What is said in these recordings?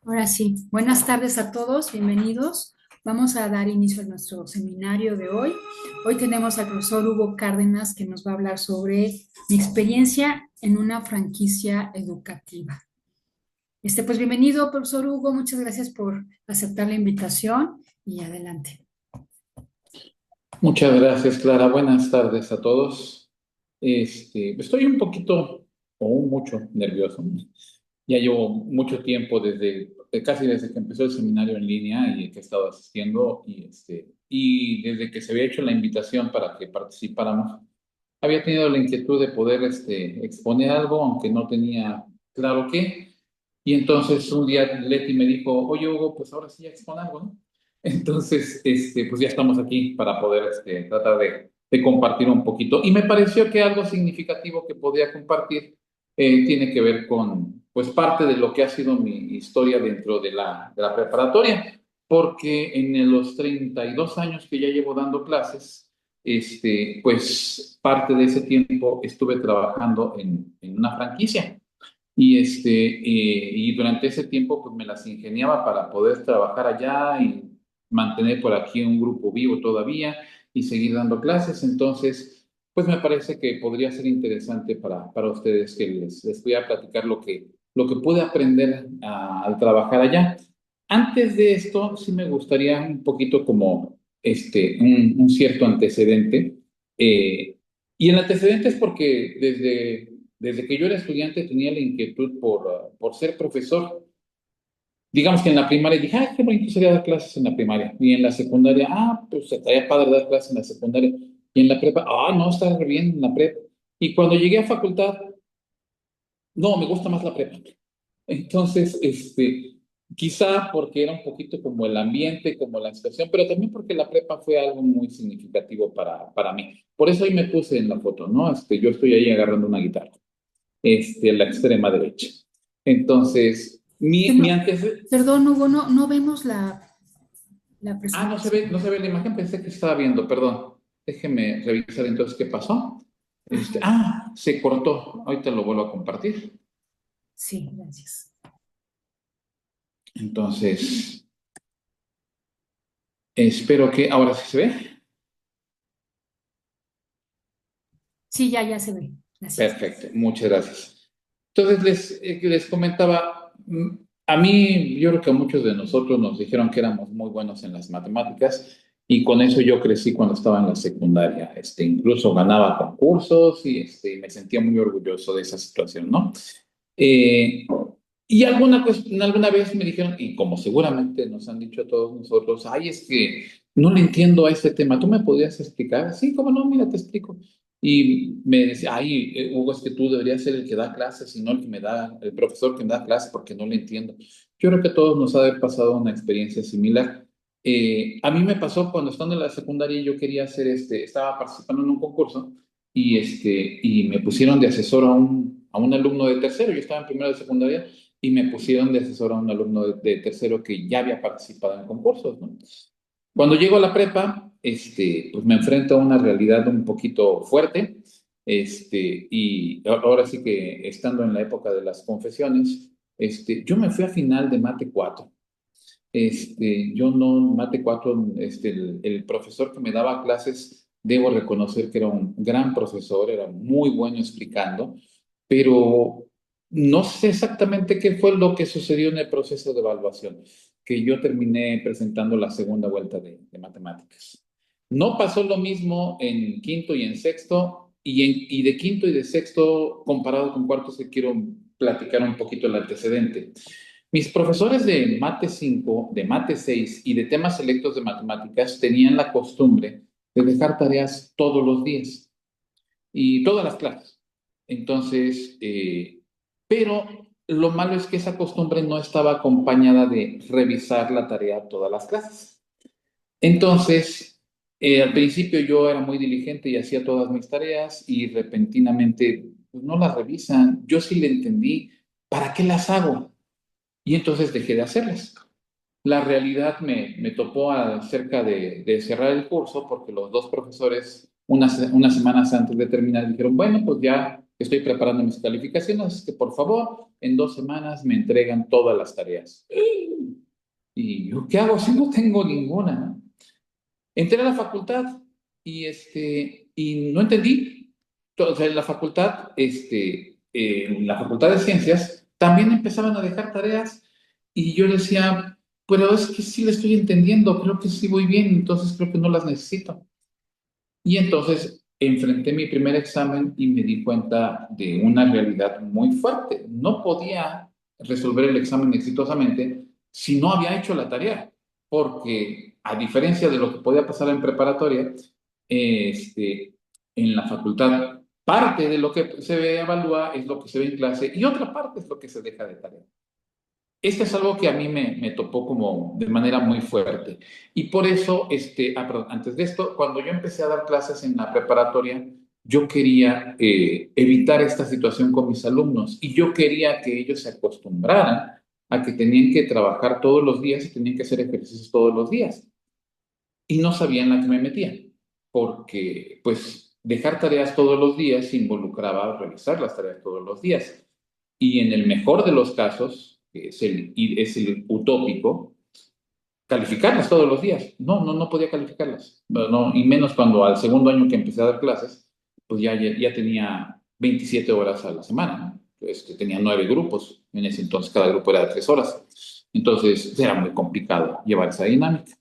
Ahora sí, buenas tardes a todos, bienvenidos. Vamos a dar inicio a nuestro seminario de hoy. Hoy tenemos al profesor Hugo Cárdenas que nos va a hablar sobre mi experiencia en una franquicia educativa. Pues bienvenido, profesor Hugo, muchas gracias por aceptar la invitación y adelante. Muchas gracias, Clara. Buenas tardes a todos. Estoy un poquito o un mucho nervioso. Ya llevo mucho tiempo casi desde que empezó el seminario en línea y que he estado asistiendo y desde que se había hecho la invitación para que participáramos, había tenido la inquietud de poder exponer algo, aunque no tenía claro qué. Y entonces un día Leti me dijo, oye Hugo, pues ahora sí ya expon algo, ¿no? Entonces, pues ya estamos aquí para poder tratar de compartir un poquito. Y me pareció que algo significativo que podía compartir tiene que ver con, pues, parte de lo que ha sido mi historia dentro de la preparatoria, porque en los 32 años que ya llevo dando clases, pues parte de ese tiempo estuve trabajando en una franquicia. Y durante ese tiempo pues me las ingeniaba para poder trabajar allá y mantener por aquí un grupo vivo todavía y seguir dando clases. Entonces, pues me parece que podría ser interesante para ustedes que les voy a platicar lo que pude aprender al trabajar allá. Antes de esto, sí me gustaría un poquito como un cierto antecedente. eh, y el antecedente es porque desde que yo era estudiante tenía la inquietud por ser profesor. Digamos que en la primaria dije, ay, qué bonito sería dar clases en la primaria. Y en la secundaria, pues estaría padre dar clases en la secundaria. Y en la prepa, no, está re bien en la prepa. Y cuando llegué a facultad, no, me gusta más la prepa. Entonces, quizá porque era un poquito como el ambiente, como la situación, pero también porque la prepa fue algo muy significativo para mí. Por eso ahí me puse en la foto, ¿no? Yo estoy ahí agarrando una guitarra, la extrema derecha. Entonces, Que mi no, antecedente. perdón, Hugo, no vemos la No se ve, presentación. no se ve la imagen, pensé que estaba viendo, perdón. Déjeme revisar entonces qué pasó. Ajá, Se cortó. Ahorita lo vuelvo a compartir. sí, gracias. Entonces, espero que ahora sí se ve. Sí, ya se ve, gracias. Perfecto, muchas gracias. Entonces, les comentaba, a mí, yo creo que a muchos de nosotros nos dijeron que éramos muy buenos en las matemáticas y con eso yo crecí cuando estaba en la secundaria. Incluso ganaba concursos y me sentía muy orgulloso de esa situación, ¿no? Eh, y alguna vez me dijeron, y como seguramente nos han dicho a todos nosotros, ay, es que no le entiendo a este tema, ¿tú me podrías explicar? Sí, cómo no, mira, te explico. Y me decía, ay, Hugo, es que tú deberías ser el que da clases y no el profesor que me da clases porque no le entiendo. Yo creo que a todos nos ha de haber pasado una experiencia similar. A mí me pasó cuando estando en la secundaria y yo quería hacer estaba participando en un concurso y me pusieron de asesor a un alumno de tercero. Yo estaba en primero de secundaria y me pusieron de asesor a un alumno de tercero que ya había participado en concursos, ¿no? Cuando llego a la prepa, pues me enfrento a una realidad un poquito fuerte, y ahora sí que estando en la época de las confesiones, yo me fui a final de mate 4. Yo no, mate 4, el profesor que me daba clases, debo reconocer que era un gran profesor, era muy bueno explicando, pero no sé exactamente qué fue lo que sucedió en el proceso de evaluación, que yo terminé presentando la segunda vuelta de matemáticas. No pasó lo mismo en quinto y en sexto, y de quinto y de sexto, comparado con cuarto, que quiero platicar un poquito el antecedente. Mis profesores de Mate 5, de Mate 6 y de temas selectos de matemáticas tenían la costumbre de dejar tareas todos los días y todas las clases. Entonces, pero lo malo es que esa costumbre no estaba acompañada de revisar la tarea todas las clases. Entonces, al principio yo era muy diligente y hacía todas mis tareas y repentinamente pues, no las revisan. Yo sí le entendí, ¿para qué las hago? Y entonces dejé de hacerlas. La realidad me topó cerca de cerrar el curso porque los dos profesores, unas semanas antes de terminar, dijeron, bueno, pues ya estoy preparando mis calificaciones, así que por favor, en 2 semanas me entregan todas las tareas. Y yo, ¿qué hago si no tengo ninguna, no? Entré a la facultad y no entendí. Entonces, en la facultad de ciencias, también empezaban a dejar tareas y yo decía, pero es que sí le estoy entendiendo, creo que sí voy bien, entonces creo que no las necesito. Y entonces enfrenté mi primer examen y me di cuenta de una realidad muy fuerte. No podía resolver el examen exitosamente si no había hecho la tarea, porque a diferencia de lo que podía pasar en preparatoria, en la facultad, parte de lo que se evalúa es lo que se ve en clase y otra parte es lo que se deja de tarea. Este es algo que a mí me topó como de manera muy fuerte. Y por eso, perdón, antes de esto, cuando yo empecé a dar clases en la preparatoria, yo quería evitar esta situación con mis alumnos y yo quería que ellos se acostumbraran a que tenían que trabajar todos los días y tenían que hacer ejercicios todos los días. Y no sabía en la que me metía, porque pues dejar tareas todos los días involucraba realizar las tareas todos los días. Y en el mejor de los casos, que es el utópico, calificarlas todos los días. No podía calificarlas. No, y menos cuando al segundo año que empecé a dar clases, pues ya tenía 27 horas a la semana, ¿no? Tenía 9 grupos. En ese entonces cada grupo era de 3 horas. Entonces era muy complicado llevar esa dinámica.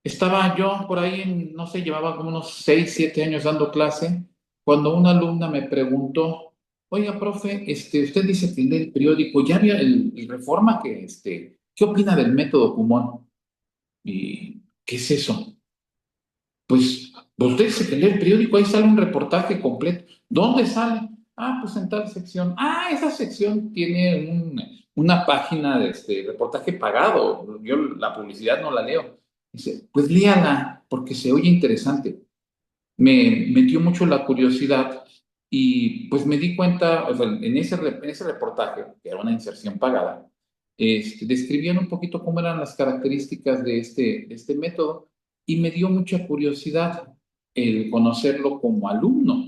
Estaba yo por ahí, no sé, llevaba como unos 6, 7 años dando clase, cuando una alumna me preguntó, oiga, profe, usted dice que lee el periódico, ¿ya vio el Reforma qué opina del método Kumon? ¿Y qué es eso? Pues usted dice que lee el periódico, ahí sale un reportaje completo. ¿Dónde sale? Ah, pues en tal sección. Ah, esa sección tiene una página de reportaje pagado. Yo la publicidad no la leo. Dice, pues léala, porque se oye interesante. Me metió mucho la curiosidad y pues me di cuenta, o sea, en ese reportaje, que era una inserción pagada, describían un poquito cómo eran las características de este método y me dio mucha curiosidad el conocerlo como alumno.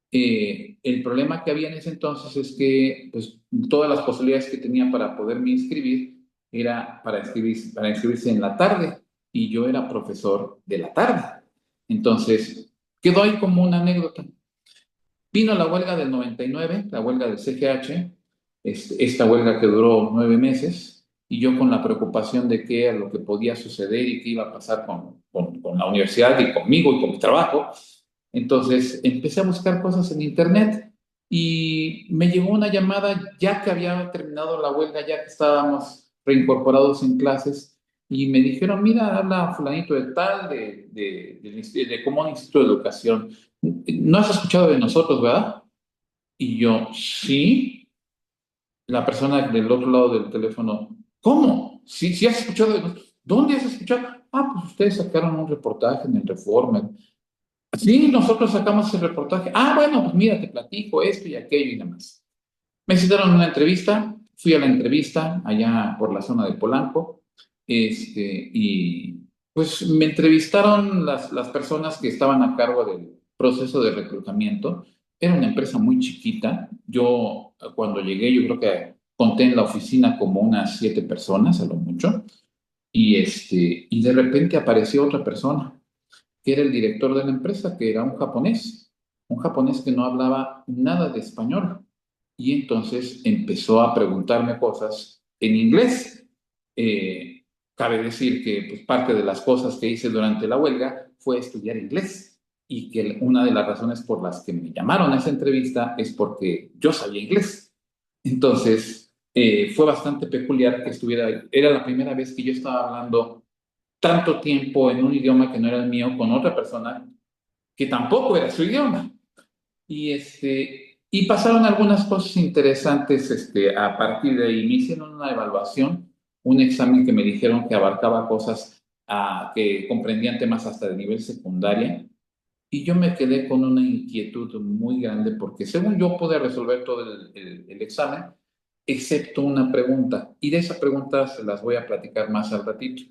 El problema que había en ese entonces es que pues, todas las posibilidades que tenía para poderme inscribir era para inscribirse en la tarde y yo era profesor de la tarde. Entonces, quedó ahí como una anécdota. Vino la huelga del 99, la huelga del CGH, esta huelga que duró 9 meses, y yo con la preocupación de qué era lo que podía suceder y qué iba a pasar con la universidad y conmigo y con mi trabajo. Entonces empecé a buscar cosas en internet y me llegó una llamada ya que había terminado la huelga, ya que estábamos reincorporados en clases, y me dijeron, mira, habla fulanito de tal, de Común Instituto de Educación. ¿No has escuchado de nosotros, verdad? Y yo, sí. La persona del otro lado del teléfono, ¿cómo? Sí, sí has escuchado de nosotros. ¿Dónde has escuchado? Ah, pues ustedes sacaron un reportaje en el Reforma. Sí, nosotros sacamos ese reportaje. Ah, bueno, pues mira, te platico esto y aquello y demás. Me citaron una entrevista, fui a la entrevista allá por la zona de Polanco, y pues me entrevistaron las personas que estaban a cargo del proceso de reclutamiento. Era una empresa muy chiquita. Yo cuando llegué, yo creo que conté en la oficina como unas 7 personas, a lo mucho, y de repente apareció otra persona que era el director de la empresa, que era un japonés que no hablaba nada de español. Y entonces empezó a preguntarme cosas en inglés. Eh, Cabe decir que pues, parte de las cosas que hice durante la huelga fue estudiar inglés y que una de las razones por las que me llamaron a esa entrevista es porque yo sabía inglés. Entonces, fue bastante peculiar que estuviera, era la primera vez que yo estaba hablando tanto tiempo en un idioma que no era el mío con otra persona que tampoco era su idioma. Y pasaron algunas cosas interesantes a partir de ahí. Me hicieron una evaluación, un examen que me dijeron que abarcaba cosas que comprendían temas hasta de nivel secundaria. Y yo me quedé con una inquietud muy grande porque según yo pude resolver todo el examen, excepto una pregunta. Y de esa pregunta se las voy a platicar más al ratito.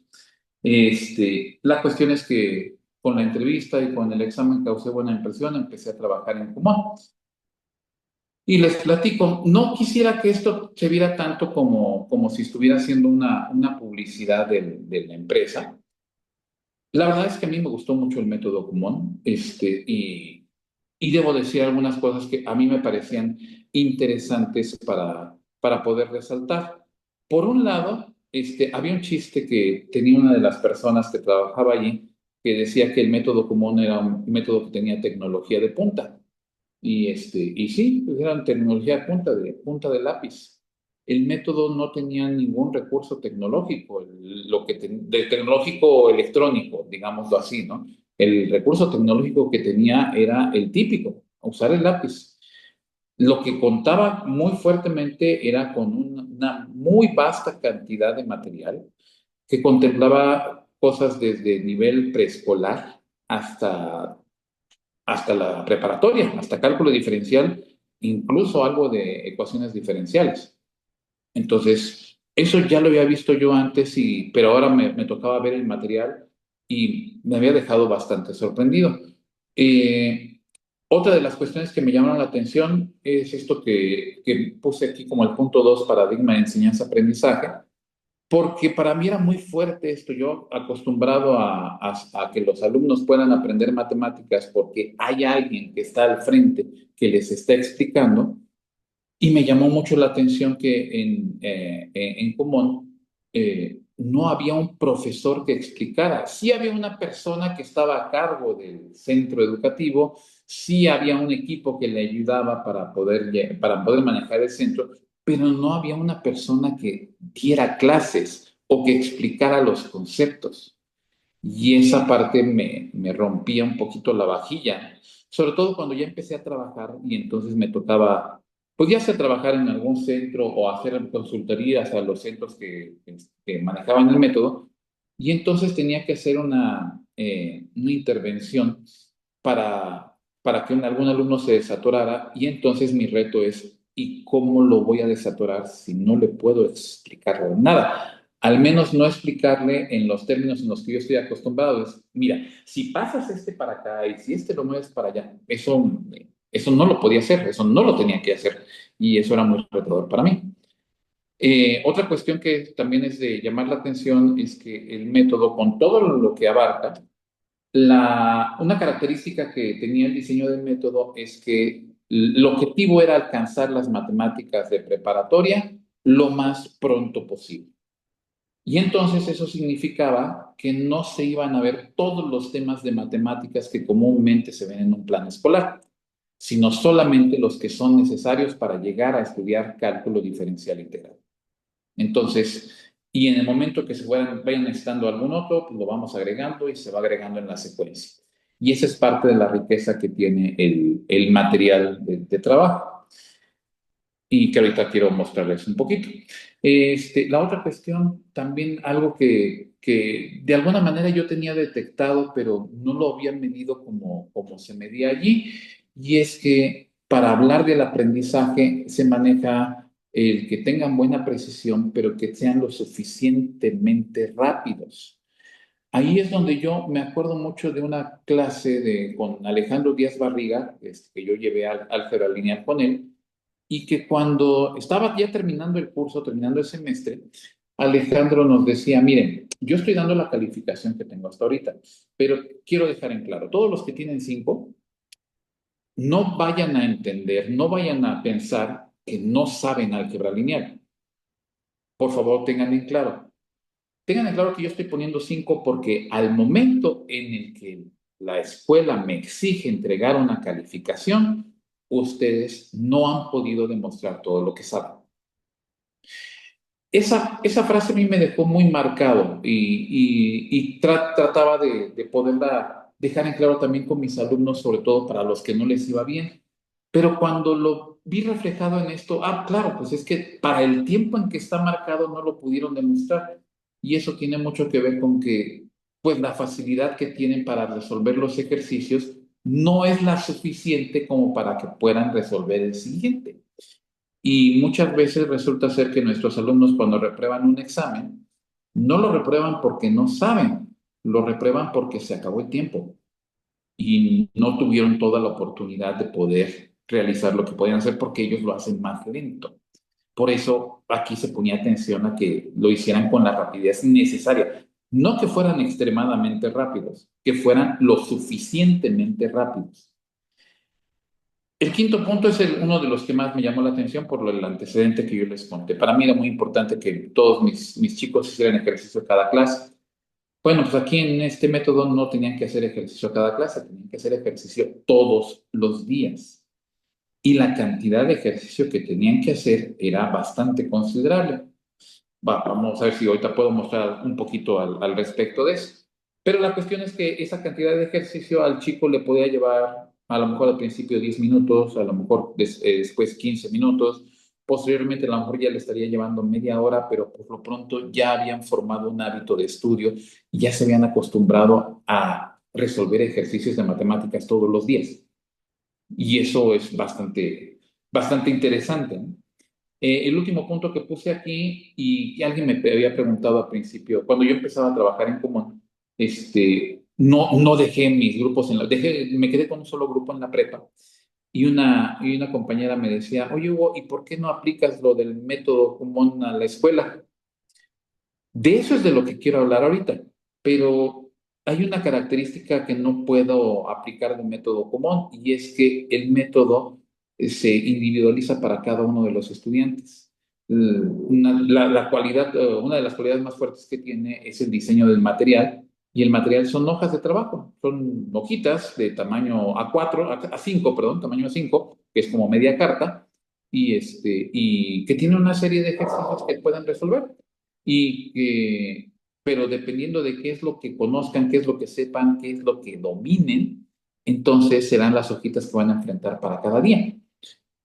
La cuestión es que con la entrevista y con el examen causé buena impresión, empecé a trabajar en Kumon. Y les platico, no quisiera que esto se viera tanto como si estuviera haciendo una publicidad de la empresa. La verdad es que a mí me gustó mucho el método Kumon, y debo decir algunas cosas que a mí me parecían interesantes para poder resaltar. Por un lado, había un chiste que tenía una de las personas que trabajaba allí que decía que el método Kumon era un método que tenía tecnología de punta. Y sí, pues eran tecnología punta de lápiz. El método no tenía ningún recurso tecnológico, de tecnológico electrónico, digámoslo así, ¿no? El recurso tecnológico que tenía era el típico, usar el lápiz. Lo que contaba muy fuertemente era con una muy vasta cantidad de material que contemplaba cosas desde nivel preescolar hasta hasta la preparatoria, hasta cálculo diferencial, incluso algo de ecuaciones diferenciales. Entonces, eso ya lo había visto yo antes, pero ahora me tocaba ver el material y me había dejado bastante sorprendido. Eh, Otra de las cuestiones que me llamaron la atención es esto que puse aquí como el punto 2, paradigma de enseñanza-aprendizaje, porque para mí era muy fuerte esto. Yo acostumbrado a que los alumnos puedan aprender matemáticas porque hay alguien que está al frente que les está explicando, y me llamó mucho la atención que en Kumon no había un profesor que explicara. Sí había una persona que estaba a cargo del centro educativo, sí había un equipo que le ayudaba para poder manejar el centro, pero no había una persona que diera clases o que explicara los conceptos. Y esa parte me rompía un poquito la vajilla, sobre todo cuando ya empecé a trabajar y entonces me tocaba, pues ya sea trabajar en algún centro o hacer consultorías a los centros que manejaban el método, y entonces tenía que hacer una intervención para que algún alumno se desatorara, y entonces mi reto es, ¿y cómo lo voy a desatorar si no le puedo explicar nada? Al menos no explicarle en los términos en los que yo estoy acostumbrado. Es, mira, si pasas este para acá y si este lo mueves para allá, eso no lo podía hacer, eso no lo tenía que hacer. Y eso era muy retador para mí. Otra cuestión que también es de llamar la atención es que el método, con todo lo que abarca, una característica que tenía el diseño del método es que el objetivo era alcanzar las matemáticas de preparatoria lo más pronto posible. Y entonces eso significaba que no se iban a ver todos los temas de matemáticas que comúnmente se ven en un plan escolar, sino solamente los que son necesarios para llegar a estudiar cálculo diferencial integral. Entonces, y en el momento que vayan necesitando algún otro, pues lo vamos agregando y se va agregando en la secuencia. Y esa es parte de la riqueza que tiene el material de trabajo, y que ahorita quiero mostrarles un poquito. La otra cuestión, también algo que de alguna manera yo tenía detectado, pero no lo había medido como se medía allí, y es que para hablar del aprendizaje se maneja el que tengan buena precisión, pero que sean lo suficientemente rápidos. Ahí es donde yo me acuerdo mucho de una clase con Alejandro Díaz Barriga, que yo llevé álgebra lineal con él, y que cuando estaba ya terminando el curso, terminando el semestre, Alejandro nos decía, miren, yo estoy dando la calificación que tengo hasta ahorita, pero quiero dejar en claro, todos los que tienen 5, no vayan a entender, no vayan a pensar que no saben álgebra lineal. Por favor, tengan en claro que yo estoy poniendo 5 porque al momento en el que la escuela me exige entregar una calificación, ustedes no han podido demostrar todo lo que saben. Esa frase a mí me dejó muy marcado, y trataba de poderla dejar en claro también con mis alumnos, sobre todo para los que no les iba bien. Pero cuando lo vi reflejado en esto, claro, pues es que para el tiempo en que está marcado no lo pudieron demostrar. Y eso tiene mucho que ver con que, pues la facilidad que tienen para resolver los ejercicios no es la suficiente como para que puedan resolver el siguiente. Y muchas veces resulta ser que nuestros alumnos, cuando reprueban un examen, no lo reprueban porque no saben, lo reprueban porque se acabó el tiempo y no tuvieron toda la oportunidad de poder realizar lo que podían hacer porque ellos lo hacen más lento. Por eso aquí se ponía atención a que lo hicieran con la rapidez necesaria. No que fueran extremadamente rápidos, que fueran lo suficientemente rápidos. El quinto punto es uno de los que más me llamó la atención por el antecedente que yo les conté. Para mí era muy importante que todos mis chicos hicieran ejercicio cada clase. Bueno, pues aquí en este método no tenían que hacer ejercicio cada clase, tenían que hacer ejercicio todos los días. Y la cantidad de ejercicio que tenían que hacer era bastante considerable. Vamos a ver si ahorita puedo mostrar un poquito al respecto de eso. Pero la cuestión es que esa cantidad de ejercicio al chico le podía llevar a lo mejor al principio 10 minutos, a lo mejor después 15 minutos, posteriormente a lo mejor ya le estaría llevando media hora, pero por lo pronto ya habían formado un hábito de estudio y ya se habían acostumbrado a resolver ejercicios de matemáticas todos los días. Y eso es bastante interesante, ¿no? El último punto que puse aquí, y alguien me había preguntado al principio, cuando yo empezaba a trabajar en Común, no dejé mis grupos me quedé con un solo grupo en la prepa, y una compañera me decía, oye Hugo, ¿y por qué no aplicas lo del método Común a la escuela? De eso es de lo que quiero hablar ahorita, pero hay una característica que no puedo aplicar del método común y es que el método se individualiza para cada uno de los estudiantes. Una de las cualidades más fuertes que tiene es el diseño del material y el material son hojas de trabajo, son hojitas de tamaño A4, A5, perdón, tamaño A5, que es como media carta y que tiene una serie de ejercicios que pueden resolver y que, pero dependiendo de qué es lo que conozcan, qué es lo que sepan, qué es lo que dominen, entonces serán las hojitas que van a enfrentar para cada día.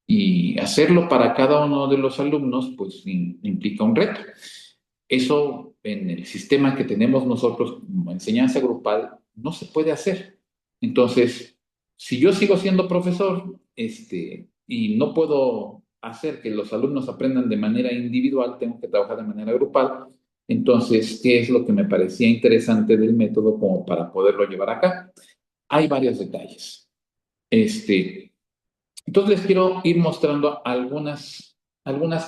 Y hacerlo para cada uno de los alumnos, pues implica un reto. Eso en el sistema que tenemos nosotros como enseñanza grupal no se puede hacer. Entonces, si yo sigo siendo profesor, y no puedo hacer que los alumnos aprendan de manera individual, tengo que trabajar de manera grupal. Entonces, ¿qué es lo que me parecía interesante del método como para poderlo llevar acá? Hay varios detalles. Entonces les quiero ir mostrando algunas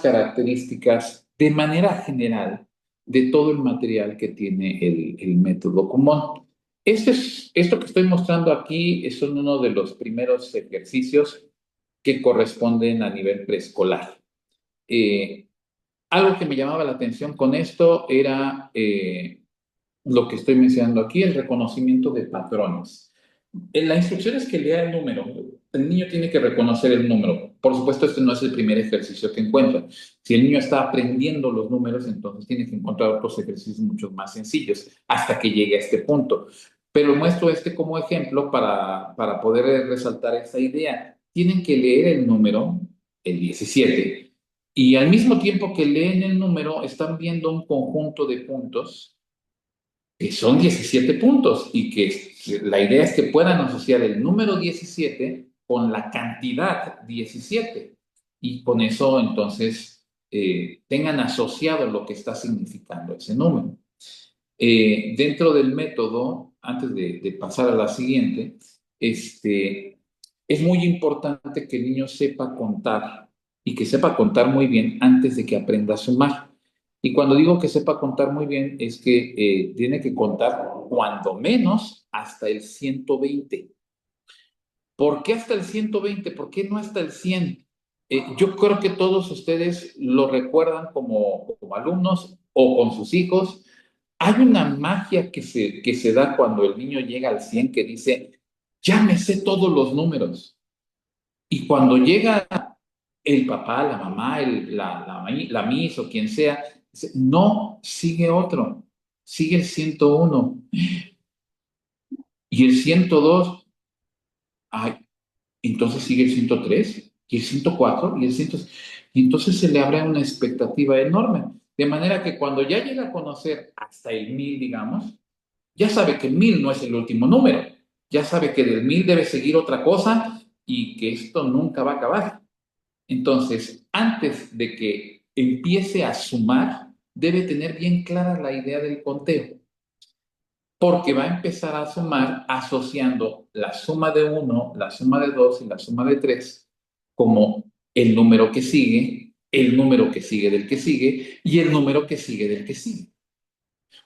características de manera general de todo el material que tiene el método común. Esto que estoy mostrando aquí son uno de los primeros ejercicios que corresponden a nivel preescolar. Eh, Algo que me llamaba la atención con esto era lo que estoy mencionando aquí, el reconocimiento de patrones. En la instrucción es que lea el número. El niño tiene que reconocer el número. Por supuesto, este no es el primer ejercicio que encuentra. Si el niño está aprendiendo los números, entonces tiene que encontrar otros ejercicios mucho más sencillos hasta que llegue a este punto. Pero muestro este como ejemplo para poder resaltar esta idea. Tienen que leer el número, el 17, y al mismo tiempo que leen el número, están viendo un conjunto de puntos que son 17 puntos y que la idea es que puedan asociar el número 17 con la cantidad 17 y con eso entonces tengan asociado lo que está significando ese número. Dentro del método, antes de pasar a la siguiente, es muy importante que el niño sepa contar y que sepa contar muy bien antes de que aprenda a sumar. Y cuando digo que sepa contar muy bien, es que tiene que contar cuando menos hasta el 120. ¿Por qué hasta el 120? ¿Por qué no hasta el 100? Yo creo que todos ustedes lo recuerdan como alumnos o con sus hijos. Hay una magia que se da cuando el niño llega al 100 que dice, ya me sé todos los números. Y cuando llega el papá, la mamá, la miss o quien sea, dice, no, sigue otro, sigue el 101 y el 102, ay, entonces sigue el 103 y el 104 y el 100. Y entonces se le abre una expectativa enorme. De manera que cuando ya llega a conocer hasta el 1000, digamos, ya sabe que el 1000 no es el último número. Ya sabe que del 1000 debe seguir otra cosa y que esto nunca va a acabar. Entonces, antes de que empiece a sumar, debe tener bien clara la idea del conteo, porque va a empezar a sumar asociando la suma de 1, la suma de 2 y la suma de 3 como el número que sigue, el número que sigue del que sigue y el número que sigue del que sigue.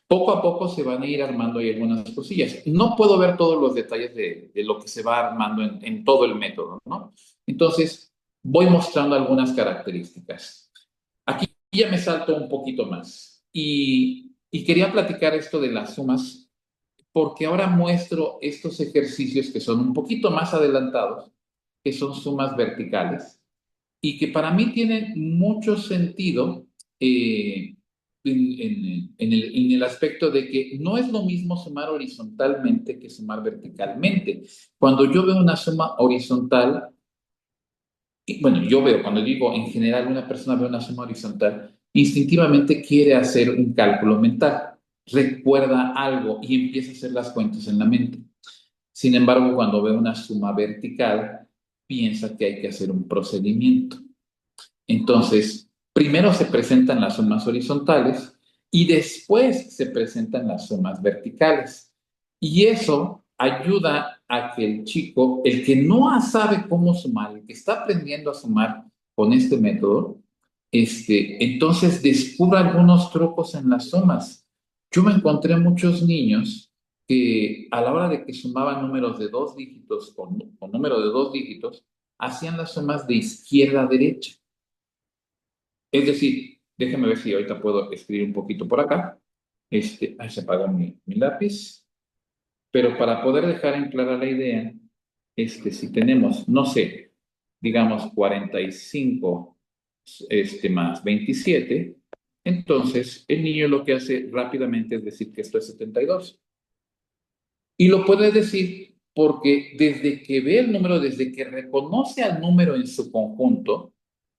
Poco a poco se van a ir armando ahí algunas cosillas. No puedo ver todos los detalles de lo que se va armando en todo el método, ¿no? Entonces, voy mostrando algunas características. Aquí ya me salto un poquito más y quería platicar esto de las sumas porque ahora muestro estos ejercicios que son un poquito más adelantados, que son sumas verticales y que para mí tienen mucho sentido en el aspecto de que no es lo mismo sumar horizontalmente que sumar verticalmente. Cuando yo veo una suma horizontal, y bueno, yo veo, cuando digo en general una persona ve una suma horizontal, instintivamente quiere hacer un cálculo mental, recuerda algo y empieza a hacer las cuentas en la mente. Sin embargo, cuando ve una suma vertical, piensa que hay que hacer un procedimiento. Entonces, primero se presentan las sumas horizontales y después se presentan las sumas verticales. Y eso ayuda a que el chico, el que no sabe cómo sumar, el que está aprendiendo a sumar con este método, entonces descubra algunos trucos en las sumas. Yo me encontré muchos niños que a la hora de que sumaban números de dos dígitos con número de dos dígitos, hacían las sumas de izquierda a derecha. Es decir, déjeme ver si ahorita puedo escribir un poquito por acá. Ahí se apagó mi lápiz. Pero para poder dejar en clara la idea, si tenemos, no sé, digamos 45 más 27, entonces el niño lo que hace rápidamente es decir que esto es 72. Y lo puede decir porque desde que ve el número, desde que reconoce al número en su conjunto,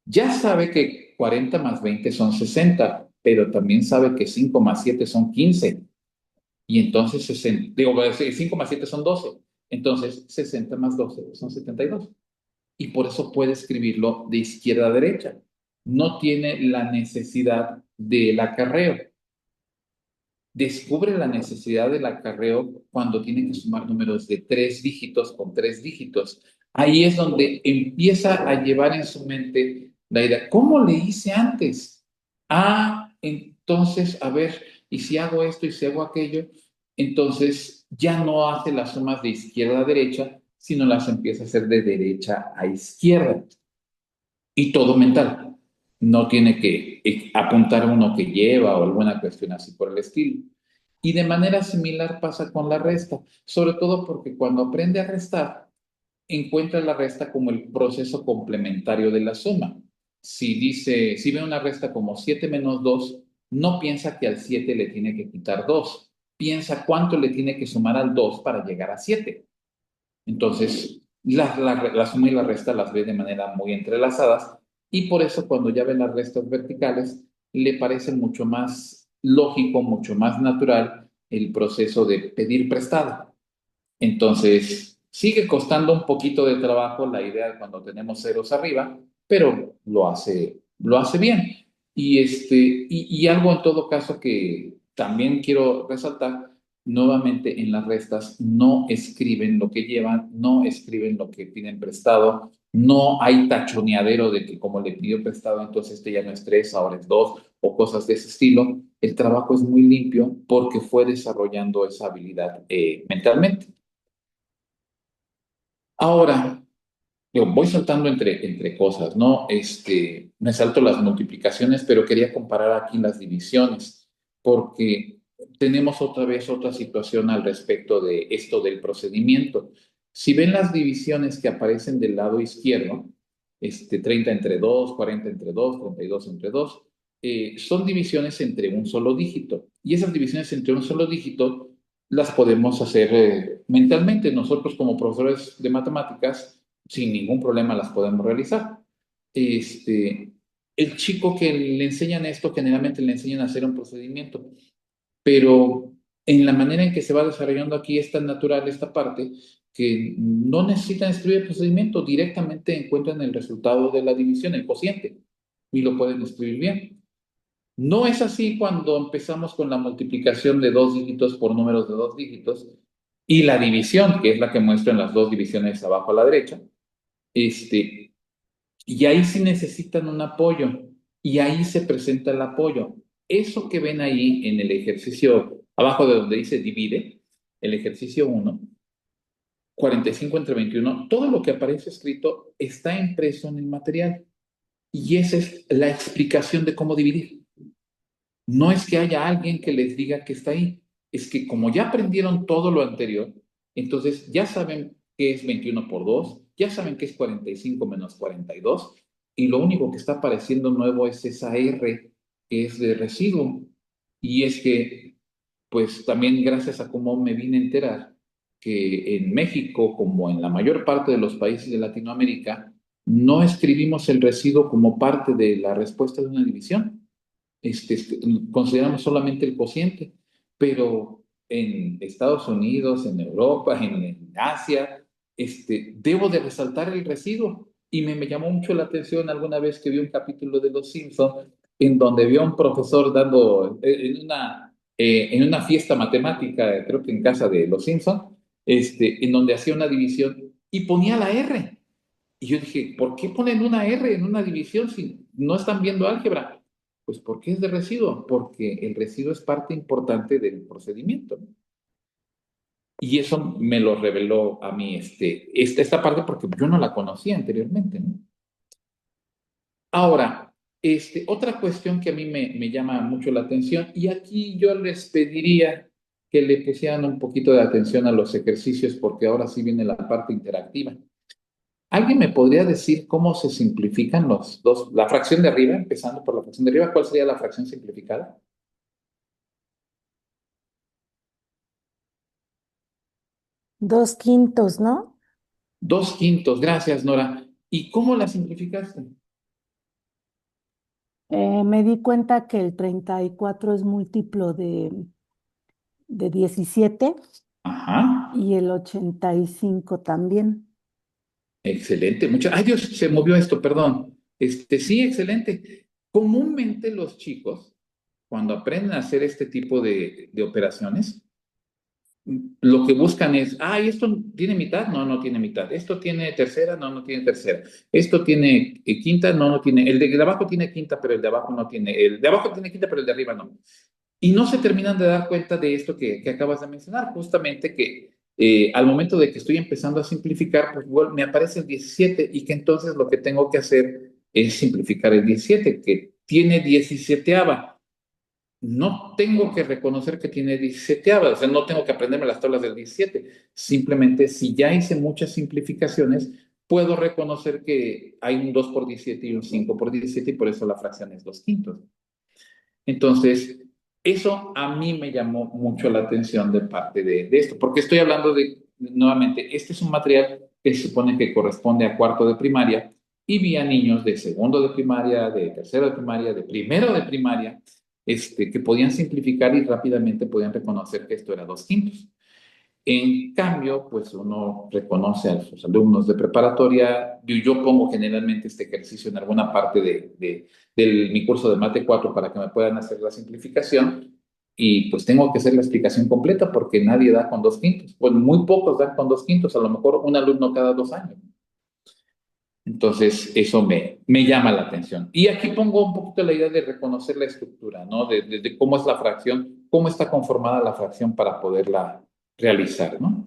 ya sabe que 40 más 20 son 60, pero también sabe que 5 más 7 son 15. Y entonces 60, digo, 5 más 7 son 12. Entonces 60 más 12 son 72. Y por eso puede escribirlo de izquierda a derecha. No tiene la necesidad del acarreo. Descubre la necesidad del acarreo cuando tiene que sumar números de tres dígitos con tres dígitos. Ahí es donde empieza a llevar en su mente la idea, ¿cómo le hice antes? Ah, entonces, a ver, y si hago esto y si hago aquello, entonces ya no hace las sumas de izquierda a derecha, sino las empieza a hacer de derecha a izquierda. Y todo mental. No tiene que apuntar uno que lleva o alguna cuestión así por el estilo. Y de manera similar pasa con la resta, sobre todo porque cuando aprende a restar, encuentra la resta como el proceso complementario de la suma. Si ve una resta como 7 menos 2, no piensa que al 7 le tiene que quitar 2, piensa cuánto le tiene que sumar al 2 para llegar a 7. Entonces, la suma y la resta las ve de manera muy entrelazadas y por eso cuando ya ve las restas verticales, le parece mucho más lógico, mucho más natural el proceso de pedir prestado. Entonces, sigue costando un poquito de trabajo la idea de cuando tenemos ceros arriba, pero lo hace bien. Y algo en todo caso que también quiero resaltar, nuevamente en las restas no escriben lo que llevan, no escriben lo que piden prestado, no hay tachoneadero de que como le pidió prestado, entonces este ya no es tres, ahora es dos, o cosas de ese estilo. El trabajo es muy limpio porque fue desarrollando esa habilidad mentalmente. Ahora, digo, voy saltando entre cosas, ¿no? Me salto las multiplicaciones, pero quería comparar aquí las divisiones, porque tenemos otra vez otra situación al respecto de esto del procedimiento. Si ven las divisiones que aparecen del lado izquierdo, 30 entre 2, 40 entre 2, 32 entre 2, son divisiones entre un solo dígito. Y esas divisiones entre un solo dígito las podemos hacer mentalmente. Nosotros como profesores de matemáticas, sin ningún problema las podemos realizar. El chico que le enseñan esto, generalmente le enseñan a hacer un procedimiento, pero en la manera en que se va desarrollando aquí es tan natural esta parte que no necesitan escribir el procedimiento, directamente encuentran el resultado de la división, el cociente, y lo pueden escribir bien. No es así cuando empezamos con la multiplicación de dos dígitos por números de dos dígitos y la división, que es la que muestro en las dos divisiones abajo a la derecha. Este, Y ahí sí necesitan un apoyo y ahí se presenta el apoyo. Eso que ven ahí en el ejercicio, abajo de donde dice divide, el ejercicio 1, 45 entre 21, todo lo que aparece escrito está impreso en el material y esa es la explicación de cómo dividir. No es que haya alguien que les diga que está ahí, es que como ya aprendieron todo lo anterior, entonces ya saben qué es 21 por 2, ya saben qué es 45 menos 42, y lo único que está apareciendo nuevo es esa R que es de residuo. Y es que, pues también gracias a cómo me vine a enterar que en México, como en la mayor parte de los países de Latinoamérica, no escribimos el residuo como parte de la respuesta de una división, consideramos solamente el cociente, pero en Estados Unidos, en Europa, en Asia, debo de resaltar el residuo. Y me llamó mucho la atención alguna vez que vi un capítulo de Los Simpsons en donde vio a un profesor dando en una fiesta matemática, creo que en casa de Los Simpsons, en donde hacía una división y ponía la R. Y yo dije, ¿por qué ponen una R en una división si no están viendo álgebra? Pues porque es de residuo, porque el residuo es parte importante del procedimiento, ¿no? Y eso me lo reveló a mí esta parte porque yo no la conocía anteriormente, ¿no? Ahora, otra cuestión que a mí me llama mucho la atención, y aquí yo les pediría que le pusieran un poquito de atención a los ejercicios porque ahora sí viene la parte interactiva. ¿Alguien me podría decir cómo se simplifican los dos? La fracción de arriba, empezando por la fracción de arriba, ¿cuál sería la fracción simplificada? 2/5, ¿no? 2/5, gracias, Nora. ¿Y cómo la simplificaste? Me di cuenta que el 34 es múltiplo de 17 Ajá, y el 85 también. excelente. Ay, Dios, se movió esto, perdón. Sí, excelente. Comúnmente los chicos, cuando aprenden a hacer este tipo de operaciones, lo que buscan es, ¿esto tiene mitad? No, no tiene mitad. ¿Esto tiene tercera? No, no tiene tercera. ¿Esto tiene quinta? No, no tiene. El de abajo tiene quinta, pero el de abajo no tiene. El de abajo tiene quinta, pero el de arriba no. Y no se terminan de dar cuenta de esto que acabas de mencionar, justamente que al momento de que estoy empezando a simplificar, pues me aparece el 17 y que entonces lo que tengo que hacer es simplificar el 17 que tiene 17. No tengo que reconocer que tiene 17, o sea, no tengo que aprenderme las tablas del 17. Simplemente, si ya hice muchas simplificaciones, puedo reconocer que hay un 2 por 17 y un 5 por 17 y por eso la fracción es 2/5. Entonces, eso a mí me llamó mucho la atención de parte de esto, porque estoy hablando nuevamente, este es un material que se supone que corresponde a cuarto de primaria y vi a niños de segundo de primaria, de tercero de primaria, de primero de primaria, que podían simplificar y rápidamente podían reconocer que esto era 2/5. En cambio, pues uno reconoce a sus alumnos de preparatoria. Yo pongo generalmente este ejercicio en alguna parte de mi curso de Mate 4 para que me puedan hacer la simplificación y pues tengo que hacer la explicación completa porque nadie da con 2/5. Pues muy pocos dan con 2/5, a lo mejor un alumno cada 2 años. Entonces, eso me llama la atención. Y aquí pongo un poquito la idea de reconocer la estructura, ¿no? De cómo es la fracción, cómo está conformada la fracción para poderla realizar, ¿no?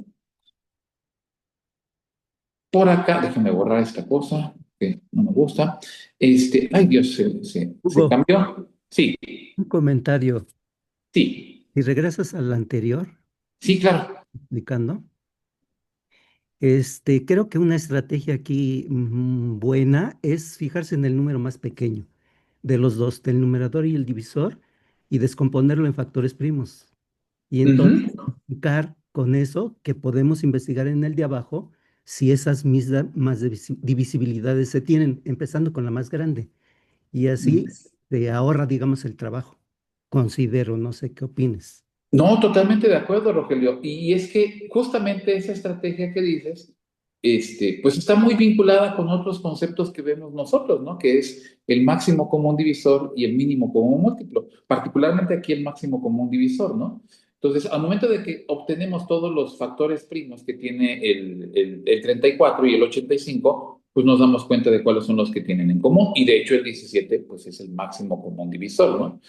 Por acá, déjenme borrar esta cosa que no me gusta. Ay Dios, se Hugo, cambió. Sí, un comentario. sí, Si regresas al anterior, sí, claro. explicando, creo que una estrategia aquí buena es fijarse en el número más pequeño de los dos, del numerador y el divisor, y descomponerlo en factores primos. Y entonces, Ujú. explicar con eso que podemos investigar en el de abajo si esas mismas divisibilidades se tienen, empezando con la más grande. Y así se ahorra, digamos, el trabajo. Considero, no sé qué opines. No, totalmente de acuerdo, Rogelio. Y es que justamente esa estrategia que dices, pues está muy vinculada con otros conceptos que vemos nosotros, ¿no? Que es el máximo común divisor y el mínimo común múltiplo. Particularmente aquí el máximo común divisor, ¿no? Entonces, al momento de que obtenemos todos los factores primos que tiene el 34 y el 85, pues nos damos cuenta de cuáles son los que tienen en común. Y de hecho el 17 pues es el máximo común divisor, ¿no?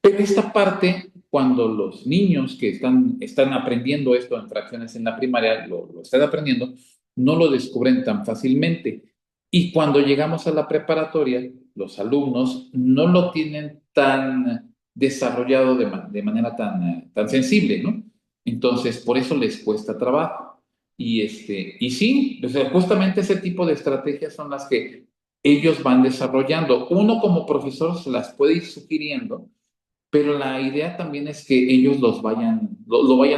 Pero esta parte, cuando los niños que están aprendiendo esto en fracciones en la primaria, lo están aprendiendo, no lo descubren tan fácilmente. Y cuando llegamos a la preparatoria, los alumnos no lo tienen tan desarrollado de manera tan sensible, ¿no? Entonces, por eso les cuesta trabajo. Y sí, o sea, justamente ese tipo de estrategias son las que ellos van desarrollando. Uno como profesor se las puede ir sugiriendo, pero la idea también es que ellos lo vayan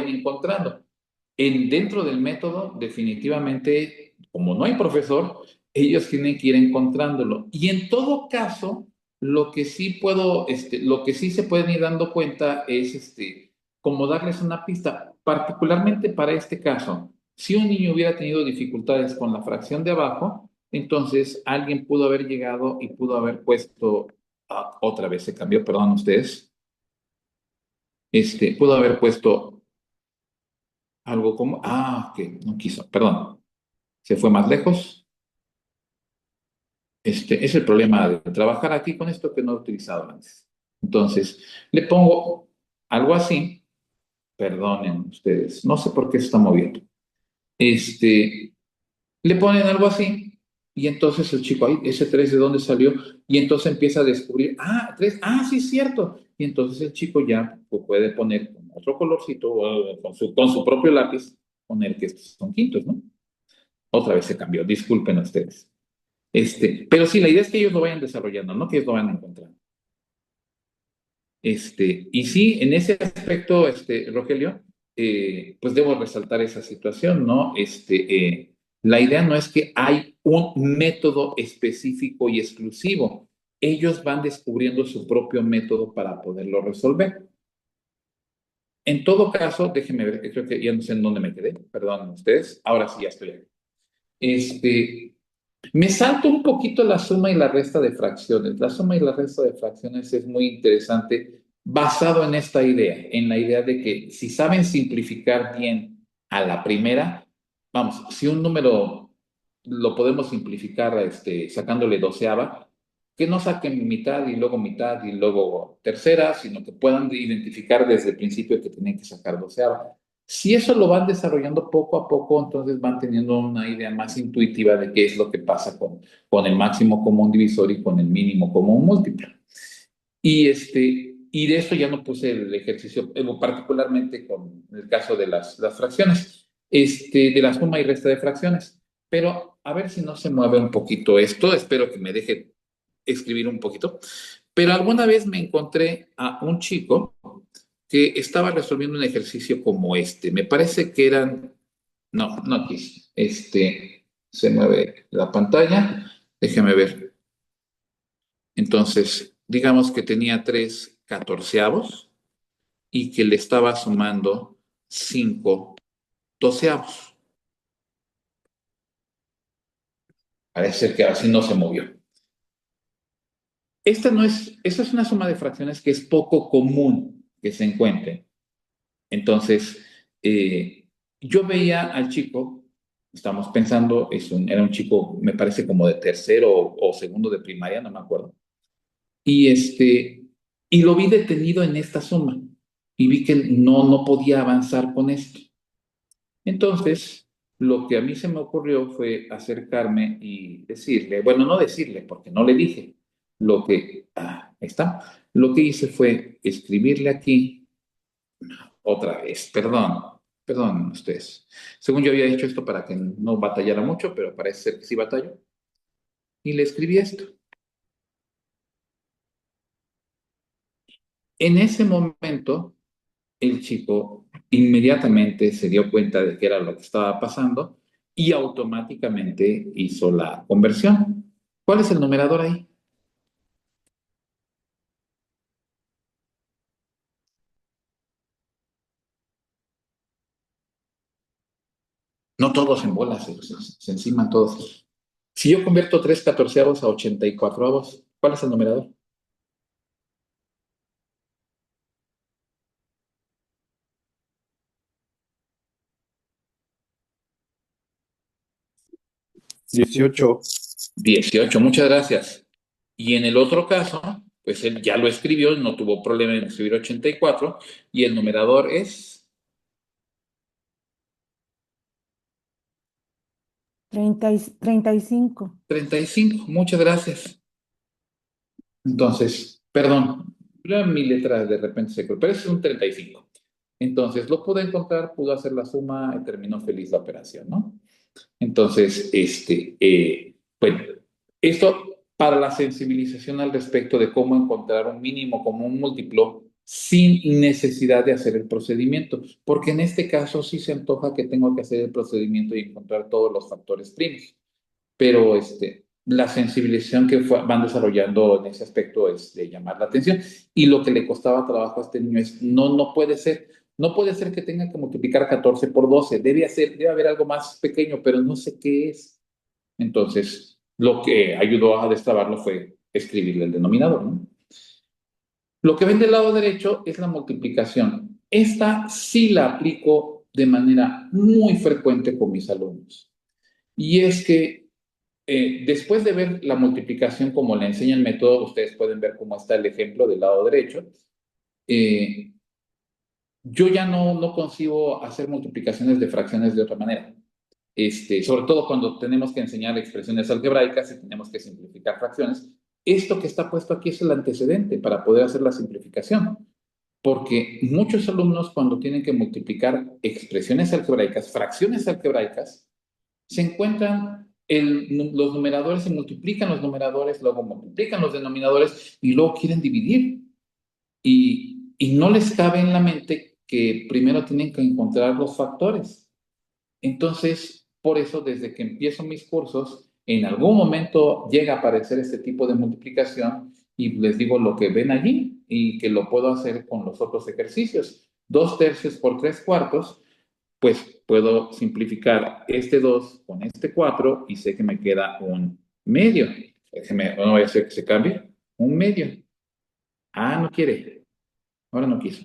encontrando. Dentro del método, definitivamente, como no hay profesor, ellos tienen que ir encontrándolo. Y en todo caso, lo que sí se pueden ir dando cuenta es, como darles una pista, particularmente para este caso. Si un niño hubiera tenido dificultades con la fracción de abajo, entonces alguien pudo haber llegado y pudo haber puesto, otra vez se cambió, perdón ustedes, pudo haber puesto algo como, que no quiso, perdón, se fue más lejos. Es el problema de trabajar aquí con esto que no he utilizado antes. Entonces, le pongo algo así, perdonen ustedes, no sé por qué se está moviendo. Le ponen algo así, y entonces el chico, ay, ese 3 ¿de dónde salió? Y entonces empieza a descubrir, 3, sí, es cierto. Y entonces el chico ya pues, puede poner con otro colorcito, o con su propio lápiz, poner que estos son quintos, ¿no? Otra vez se cambió, disculpen ustedes. Pero sí, la idea es que ellos lo vayan desarrollando, no que ellos lo vayan encontrando. Y sí, en ese aspecto, Rogelio, pues debo resaltar esa situación, ¿no? La idea no es que hay un método específico y exclusivo. Ellos van descubriendo su propio método para poderlo resolver. En todo caso, déjenme ver, creo que ya no sé en dónde me quedé, perdón ustedes, ahora sí ya estoy aquí. Me salto un poquito la suma y la resta de fracciones. La suma y la resta de fracciones es muy interesante, basado en esta idea, en la idea de que si saben simplificar bien a la primera, vamos, si un número lo podemos simplificar sacándole doceava, que no saquen mitad y luego tercera, sino que puedan identificar desde el principio que tienen que sacar doceava. Si eso lo van desarrollando poco a poco, entonces van teniendo una idea más intuitiva de qué es lo que pasa con el máximo común divisor y con el mínimo común múltiplo. Y de eso ya no puse el ejercicio, particularmente con el caso de las fracciones, de la suma y resta de fracciones. Pero a ver si no se mueve un poquito esto, espero que me deje escribir un poquito. Pero alguna vez me encontré a un chico que estaba resolviendo un ejercicio como este. Me parece que eran, no aquí, se mueve la pantalla, déjeme ver. Entonces, digamos que tenía 3/14 y que le estaba sumando 5/12. Parece ser que así no se movió. Esta es una suma de fracciones que es poco común que se encuentre. Entonces, yo veía al chico, estamos pensando, era un chico, me parece como de tercero o segundo de primaria, no me acuerdo. Y, y lo vi detenido en esta suma y vi que no podía avanzar con esto. Entonces, lo que a mí se me ocurrió fue acercarme y decirle, bueno, no decirle, porque no le dije, ahí está, lo que hice fue escribirle aquí otra vez, perdón ustedes. Según yo había hecho esto para que no batallara mucho, pero parece ser que sí batalló. Y le escribí esto. En ese momento, el chico inmediatamente se dio cuenta de que era lo que estaba pasando y automáticamente hizo la conversión. ¿Cuál es el numerador ahí? No todos en bolas, se enciman todos. Si yo convierto 3/14 a 84, ¿cuál es el numerador? 18. 18, muchas gracias. Y en el otro caso, pues él ya lo escribió, no tuvo problema en escribir 84, y el numerador es 35. 35, muchas gracias. Entonces, perdón, mi letra de repente se cruzó, pero ese es un 35. Entonces, lo pude encontrar, pudo hacer la suma y terminó feliz la operación, ¿no? Entonces, bueno, esto para la sensibilización al respecto de cómo encontrar un mínimo como un múltiplo sin necesidad de hacer el procedimiento, porque en este caso sí se antoja que tengo que hacer el procedimiento y encontrar todos los factores primos, pero la sensibilización que van desarrollando en ese aspecto es de llamar la atención, y lo que le costaba trabajo a este niño es, no puede ser. No puede ser que tenga que multiplicar 14 por 12. Debe haber algo más pequeño, pero no sé qué es. Entonces, lo que ayudó a destrabarlo fue escribirle el denominador, ¿no? Lo que ven del lado derecho es la multiplicación. Esta sí la aplico de manera muy frecuente con mis alumnos. Y es que después de ver la multiplicación como le enseña el método, ustedes pueden ver cómo está el ejemplo del lado derecho. Eh, yo ya no concibo hacer multiplicaciones de fracciones de otra manera. Sobre todo cuando tenemos que enseñar expresiones algebraicas y tenemos que simplificar fracciones. Esto que está puesto aquí es el antecedente para poder hacer la simplificación, porque muchos alumnos cuando tienen que multiplicar expresiones algebraicas, fracciones algebraicas, se encuentran los numeradores, se multiplican los numeradores, luego multiplican los denominadores y luego quieren dividir. Y no les cabe en la mente que primero tienen que encontrar los factores. Entonces, por eso, desde que empiezo mis cursos, en algún momento llega a aparecer este tipo de multiplicación y les digo lo que ven allí y que lo puedo hacer con los otros ejercicios. 2 tercios por 3 cuartos, pues puedo simplificar este 2 con este 4 y sé que me queda un medio. Déjeme, no voy a hacer que se cambie. Un medio. Ah, no quiere. Ahora no quiso.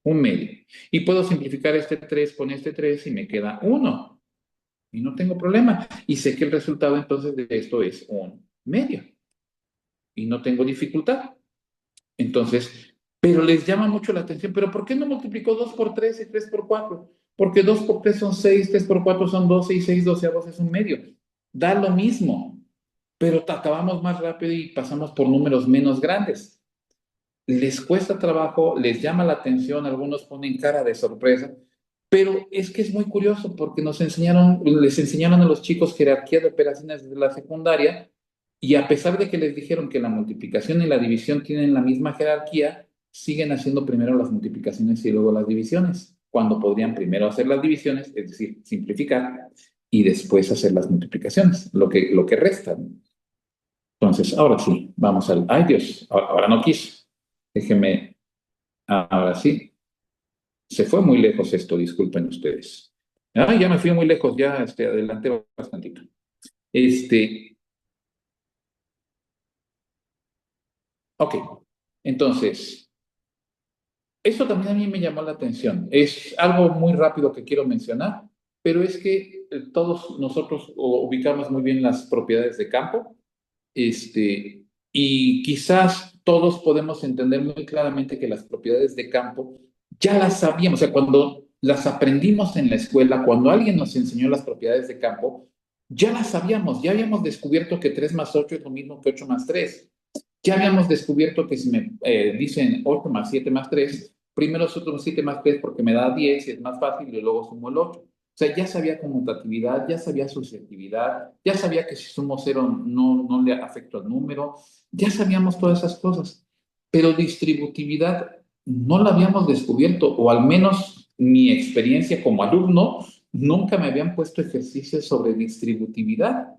Un medio. Y puedo simplificar este 3 con este 3 y me queda 1. Y no tengo problema. Y sé que el resultado entonces de esto es un medio. Y no tengo dificultad. Entonces, pero les llama mucho la atención. ¿Pero por qué no multiplicó 2 por 3 y 3 por 4? Porque 2 por 3 son 6, 3 por 4 son 12 y 6 doceavos es un medio. Da lo mismo. Pero acabamos más rápido y pasamos por números menos grandes. Les cuesta trabajo, les llama la atención, algunos ponen cara de sorpresa, pero es que es muy curioso porque les enseñaron a los chicos jerarquía de operaciones desde la secundaria, y a pesar de que les dijeron que la multiplicación y la división tienen la misma jerarquía, siguen haciendo primero las multiplicaciones y luego las divisiones, cuando podrían primero hacer las divisiones, es decir, simplificar, y después hacer las multiplicaciones, lo que resta, ¿no? Entonces, ahora sí, vamos al... ¡Ay, Dios! Ahora no quiso. Déjeme, ahora sí. Se fue muy lejos esto, disculpen ustedes. Ah, ya me fui muy lejos, ya adelanté bastantito. Ok, entonces, esto también a mí me llamó la atención. Es algo muy rápido que quiero mencionar, pero es que todos nosotros ubicamos muy bien las propiedades de campo, y quizás todos podemos entender muy claramente que las propiedades de campo ya las sabíamos. O sea, cuando las aprendimos en la escuela, cuando alguien nos enseñó las propiedades de campo, ya las sabíamos, ya habíamos descubierto que 3 más 8 es lo mismo que 8 más 3. Ya habíamos descubierto que si me dicen 8 más 7 más 3, primero sumo 7 más 3 porque me da 10 y es más fácil, y luego sumo el 8. O sea, ya sabía conmutatividad, ya sabía asociatividad, ya sabía que si sumo 0 no le afecto al número, ya sabíamos todas esas cosas. Pero distributividad no la habíamos descubierto, o al menos mi experiencia como alumno, nunca me habían puesto ejercicios sobre distributividad.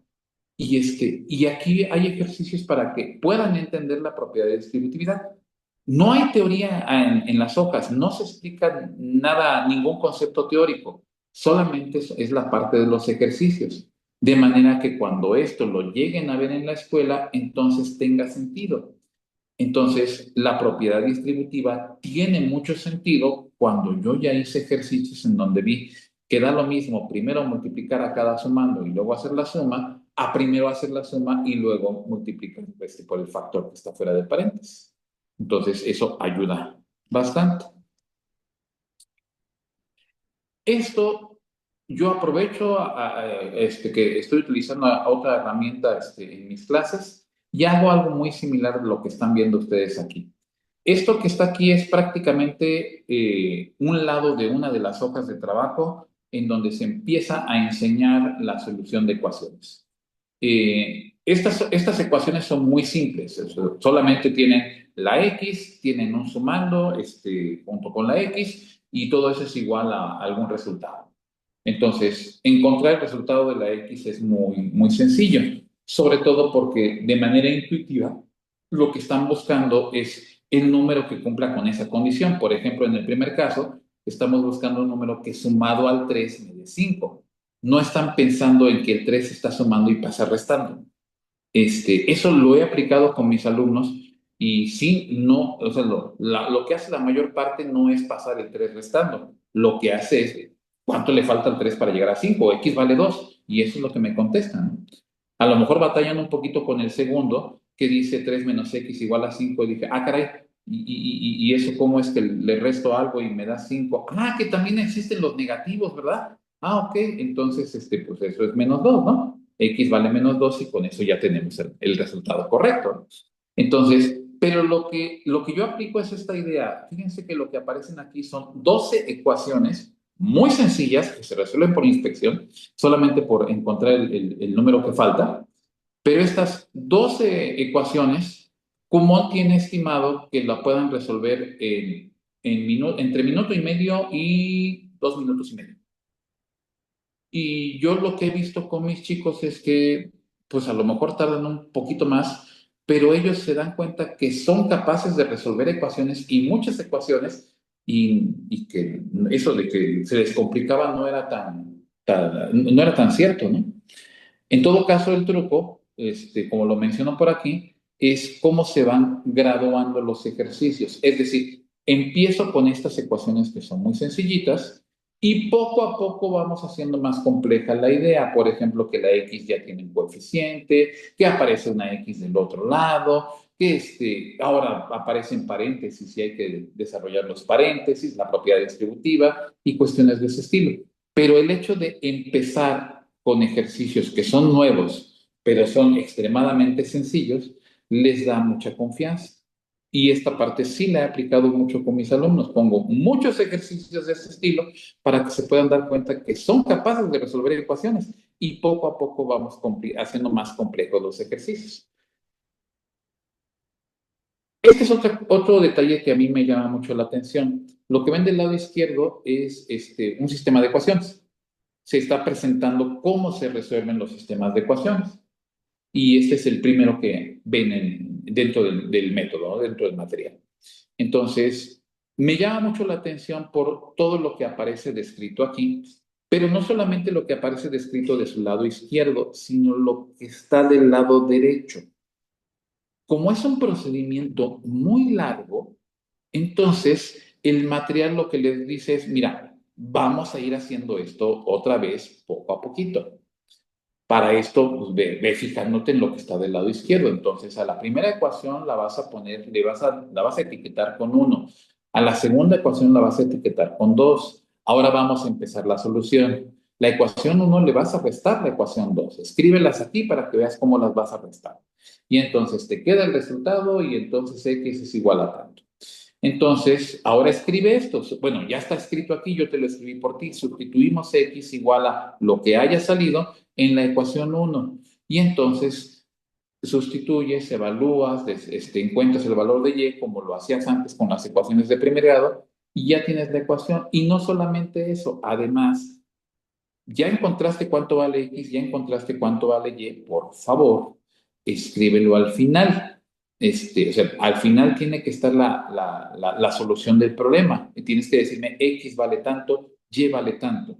Y aquí hay ejercicios para que puedan entender la propiedad de distributividad. No hay teoría en las hojas, no se explica nada, ningún concepto teórico, solamente es la parte de los ejercicios. De manera que cuando esto lo lleguen a ver en la escuela, entonces tenga sentido. Entonces, la propiedad distributiva tiene mucho sentido cuando yo ya hice ejercicios en donde vi que da lo mismo primero multiplicar a cada sumando y luego hacer la suma, a primero hacer la suma y luego multiplicar por el factor que está fuera del paréntesis. Entonces, eso ayuda bastante. Esto yo aprovecho que estoy utilizando otra herramienta en mis clases y hago algo muy similar a lo que están viendo ustedes aquí. Esto que está aquí es prácticamente un lado de una de las hojas de trabajo en donde se empieza a enseñar la solución de ecuaciones. Estas ecuaciones son muy simples, solamente tienen la x, tienen un sumando junto con la x y todo eso es igual a algún resultado. Entonces, encontrar el resultado de la x es muy sencillo, sobre todo porque de manera intuitiva lo que están buscando es el número que cumpla con esa condición. Por ejemplo, en el primer caso, estamos buscando un número que sumado al 3 me dé 5. No están pensando en que el 3 está sumando y pasa restando. Eso lo he aplicado con mis alumnos y sí, no, o sea, lo que hace la mayor parte no es pasar el 3 restando. Lo que hace es, ¿cuánto le falta al 3 para llegar a 5? X vale 2. Y eso es lo que me contestan, ¿no? A lo mejor batallan un poquito con el segundo, que dice 3 menos X igual a 5. Y dije, ah, caray, y eso cómo es que le resto algo y me da 5. Ah, que también existen los negativos, ¿verdad? Ah, ok, entonces, pues eso es menos 2, ¿no? X vale menos 2 y con eso ya tenemos el resultado correcto. Entonces, pero lo que yo aplico es esta idea. Fíjense que lo que aparecen aquí son 12 ecuaciones muy sencillas que se resuelven por inspección, solamente por encontrar el número que falta. Pero estas 12 ecuaciones, ¿cómo tiene estimado que la puedan resolver entre minuto y medio y 2 minutos y medio? Y yo lo que he visto con mis chicos es que, pues a lo mejor tardan un poquito más, pero ellos se dan cuenta que son capaces de resolver ecuaciones y muchas ecuaciones y que eso de que se les complicaba no era tan cierto, ¿no? En todo caso, el truco, como lo menciono por aquí, es cómo se van graduando los ejercicios. Es decir, empiezo con estas ecuaciones que son muy sencillitas y poco a poco vamos haciendo más compleja la idea. Por ejemplo, que la x ya tiene un coeficiente, que aparece una x del otro lado, que ahora aparecen paréntesis y hay que desarrollar los paréntesis, la propiedad distributiva y cuestiones de ese estilo. Pero el hecho de empezar con ejercicios que son nuevos, pero son extremadamente sencillos, les da mucha confianza. Y esta parte sí la he aplicado mucho con mis alumnos. Pongo muchos ejercicios de este estilo para que se puedan dar cuenta que son capaces de resolver ecuaciones y poco a poco vamos haciendo más complejos los ejercicios. Este es otro detalle que a mí me llama mucho la atención. Lo que ven del lado izquierdo es un sistema de ecuaciones. Se está presentando cómo se resuelven los sistemas de ecuaciones. Y este es el primero que ven dentro del método, ¿no? Dentro del material. Entonces, me llama mucho la atención por todo lo que aparece descrito aquí, pero no solamente lo que aparece descrito de su lado izquierdo, sino lo que está del lado derecho. Como es un procedimiento muy largo, entonces el material lo que les dice es, mira, vamos a ir haciendo esto otra vez poco a poquito. Para esto, pues ve fijándote en lo que está del lado izquierdo. Entonces, a la primera ecuación la vas a poner, la vas a etiquetar con 1. A la segunda ecuación la vas a etiquetar con 2. Ahora vamos a empezar la solución. La ecuación 1 le vas a restar la ecuación 2. Escríbelas aquí para que veas cómo las vas a restar. Y entonces te queda el resultado y entonces x es igual a tanto. Entonces, ahora escribe esto. Bueno, ya está escrito aquí, yo te lo escribí por ti. Sustituimos x igual a lo que haya salido en la ecuación 1. Y entonces sustituyes, evalúas, encuentras el valor de y como lo hacías antes con las ecuaciones de primer grado y ya tienes la ecuación. Y no solamente eso, además, ya encontraste cuánto vale x, ya encontraste cuánto vale y, por favor, escríbelo al final. O sea, al final tiene que estar la solución del problema. Y tienes que decirme x vale tanto, y vale tanto.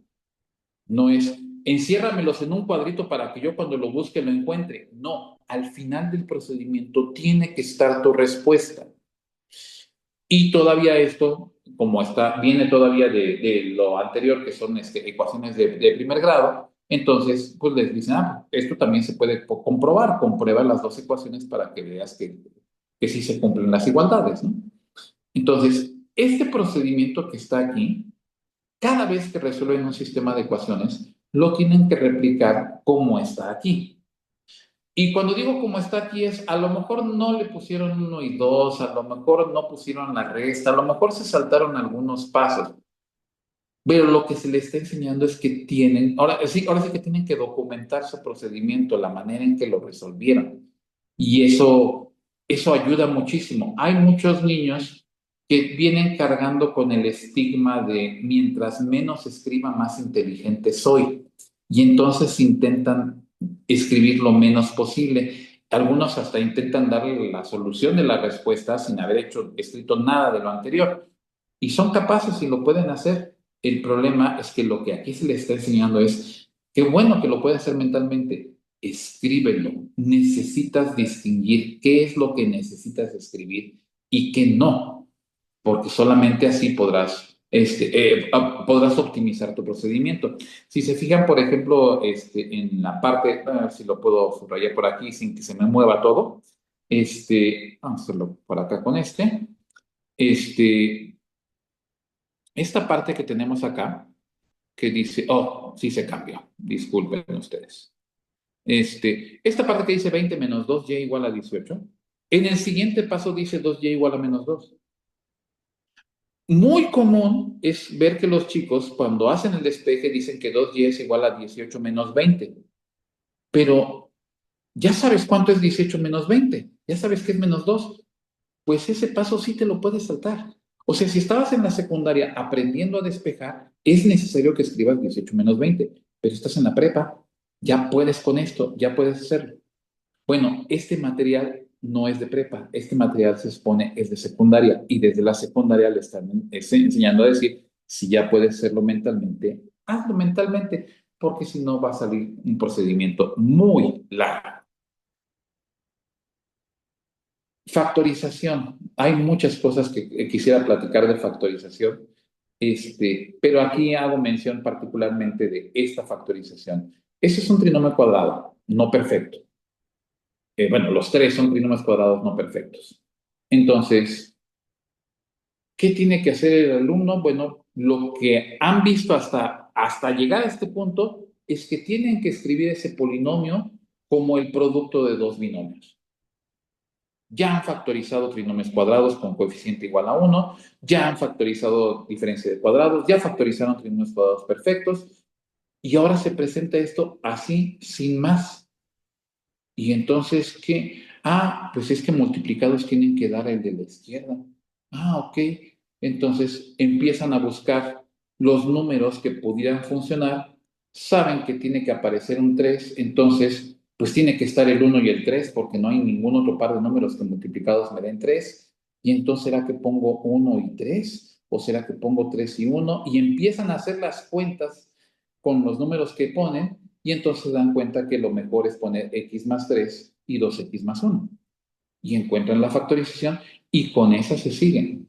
No es enciérramelos en un cuadrito para que yo cuando lo busque lo encuentre. No, al final del procedimiento tiene que estar tu respuesta. Y todavía esto, como viene todavía de lo anterior, que son ecuaciones de primer grado, Entonces, pues les dicen, esto también se puede comprobar, comprueba las dos ecuaciones para que veas que sí se cumplen las igualdades, ¿no? Entonces, este procedimiento que está aquí, cada vez que resuelven un sistema de ecuaciones, lo tienen que replicar como está aquí. Y cuando digo como está aquí es, a lo mejor no le pusieron 1 y 2, a lo mejor no pusieron la resta, a lo mejor se saltaron algunos pasos, pero lo que se les está enseñando es que tienen, ahora sí que tienen que documentar su procedimiento, la manera en que lo resolvieron. Y eso ayuda muchísimo. Hay muchos niños que vienen cargando con el estigma de mientras menos escriba, más inteligente soy. Y entonces intentan escribir lo menos posible. Algunos hasta intentan darle la solución de la respuesta sin haber escrito nada de lo anterior. Y son capaces y lo pueden hacer. El problema es que lo que aquí se les está enseñando es, qué bueno que lo puede hacer mentalmente, escríbelo. Necesitas distinguir qué es lo que necesitas escribir y qué no, porque solamente así podrás optimizar tu procedimiento. Si se fijan, por ejemplo, en la parte, a ver si lo puedo subrayar por aquí sin que se me mueva todo, vamos a hacerlo por acá con este, esta parte que tenemos acá, que dice, sí se cambió, disculpen ustedes. Esta parte que dice 20 menos 2y igual a 18, en el siguiente paso dice 2y igual a menos 2. Muy común es ver que los chicos cuando hacen el despeje dicen que 2y es igual a 18 menos 20, pero ya sabes cuánto es 18 menos 20, ya sabes que es menos 2, pues ese paso sí te lo puedes saltar. O sea, si estabas en la secundaria aprendiendo a despejar, es necesario que escribas 18 menos 20, pero estás en la prepa, ya puedes con esto, ya puedes hacerlo. Bueno, este material no es de prepa, este material se supone es de secundaria y desde la secundaria le están enseñando a decir, si ya puedes hacerlo mentalmente, hazlo mentalmente, porque si no va a salir un procedimiento muy largo. Factorización. Hay muchas cosas que quisiera platicar de factorización, pero aquí hago mención particularmente de esta factorización. Este es un trinomio cuadrado, no perfecto. Bueno, los tres son trinomios cuadrados no perfectos. Entonces, ¿qué tiene que hacer el alumno? Bueno, lo que han visto hasta llegar a este punto es que tienen que escribir ese polinomio como el producto de dos binomios. Ya han factorizado trinomios cuadrados con coeficiente igual a 1, ya han factorizado diferencia de cuadrados, ya factorizaron trinomios cuadrados perfectos, y ahora se presenta esto así, sin más. Y entonces, ¿qué? Pues es que multiplicados tienen que dar el de la izquierda. Ok. Entonces empiezan a buscar los números que pudieran funcionar, saben que tiene que aparecer un 3, entonces pues tiene que estar el 1 y el 3 porque no hay ningún otro par de números que multiplicados me den 3. Y entonces, ¿será que pongo 1 y 3? ¿O será que pongo 3 y 1? Y empiezan a hacer las cuentas con los números que ponen y entonces dan cuenta que lo mejor es poner x más 3 y 2x más 1. Y encuentran la factorización y con esa se siguen.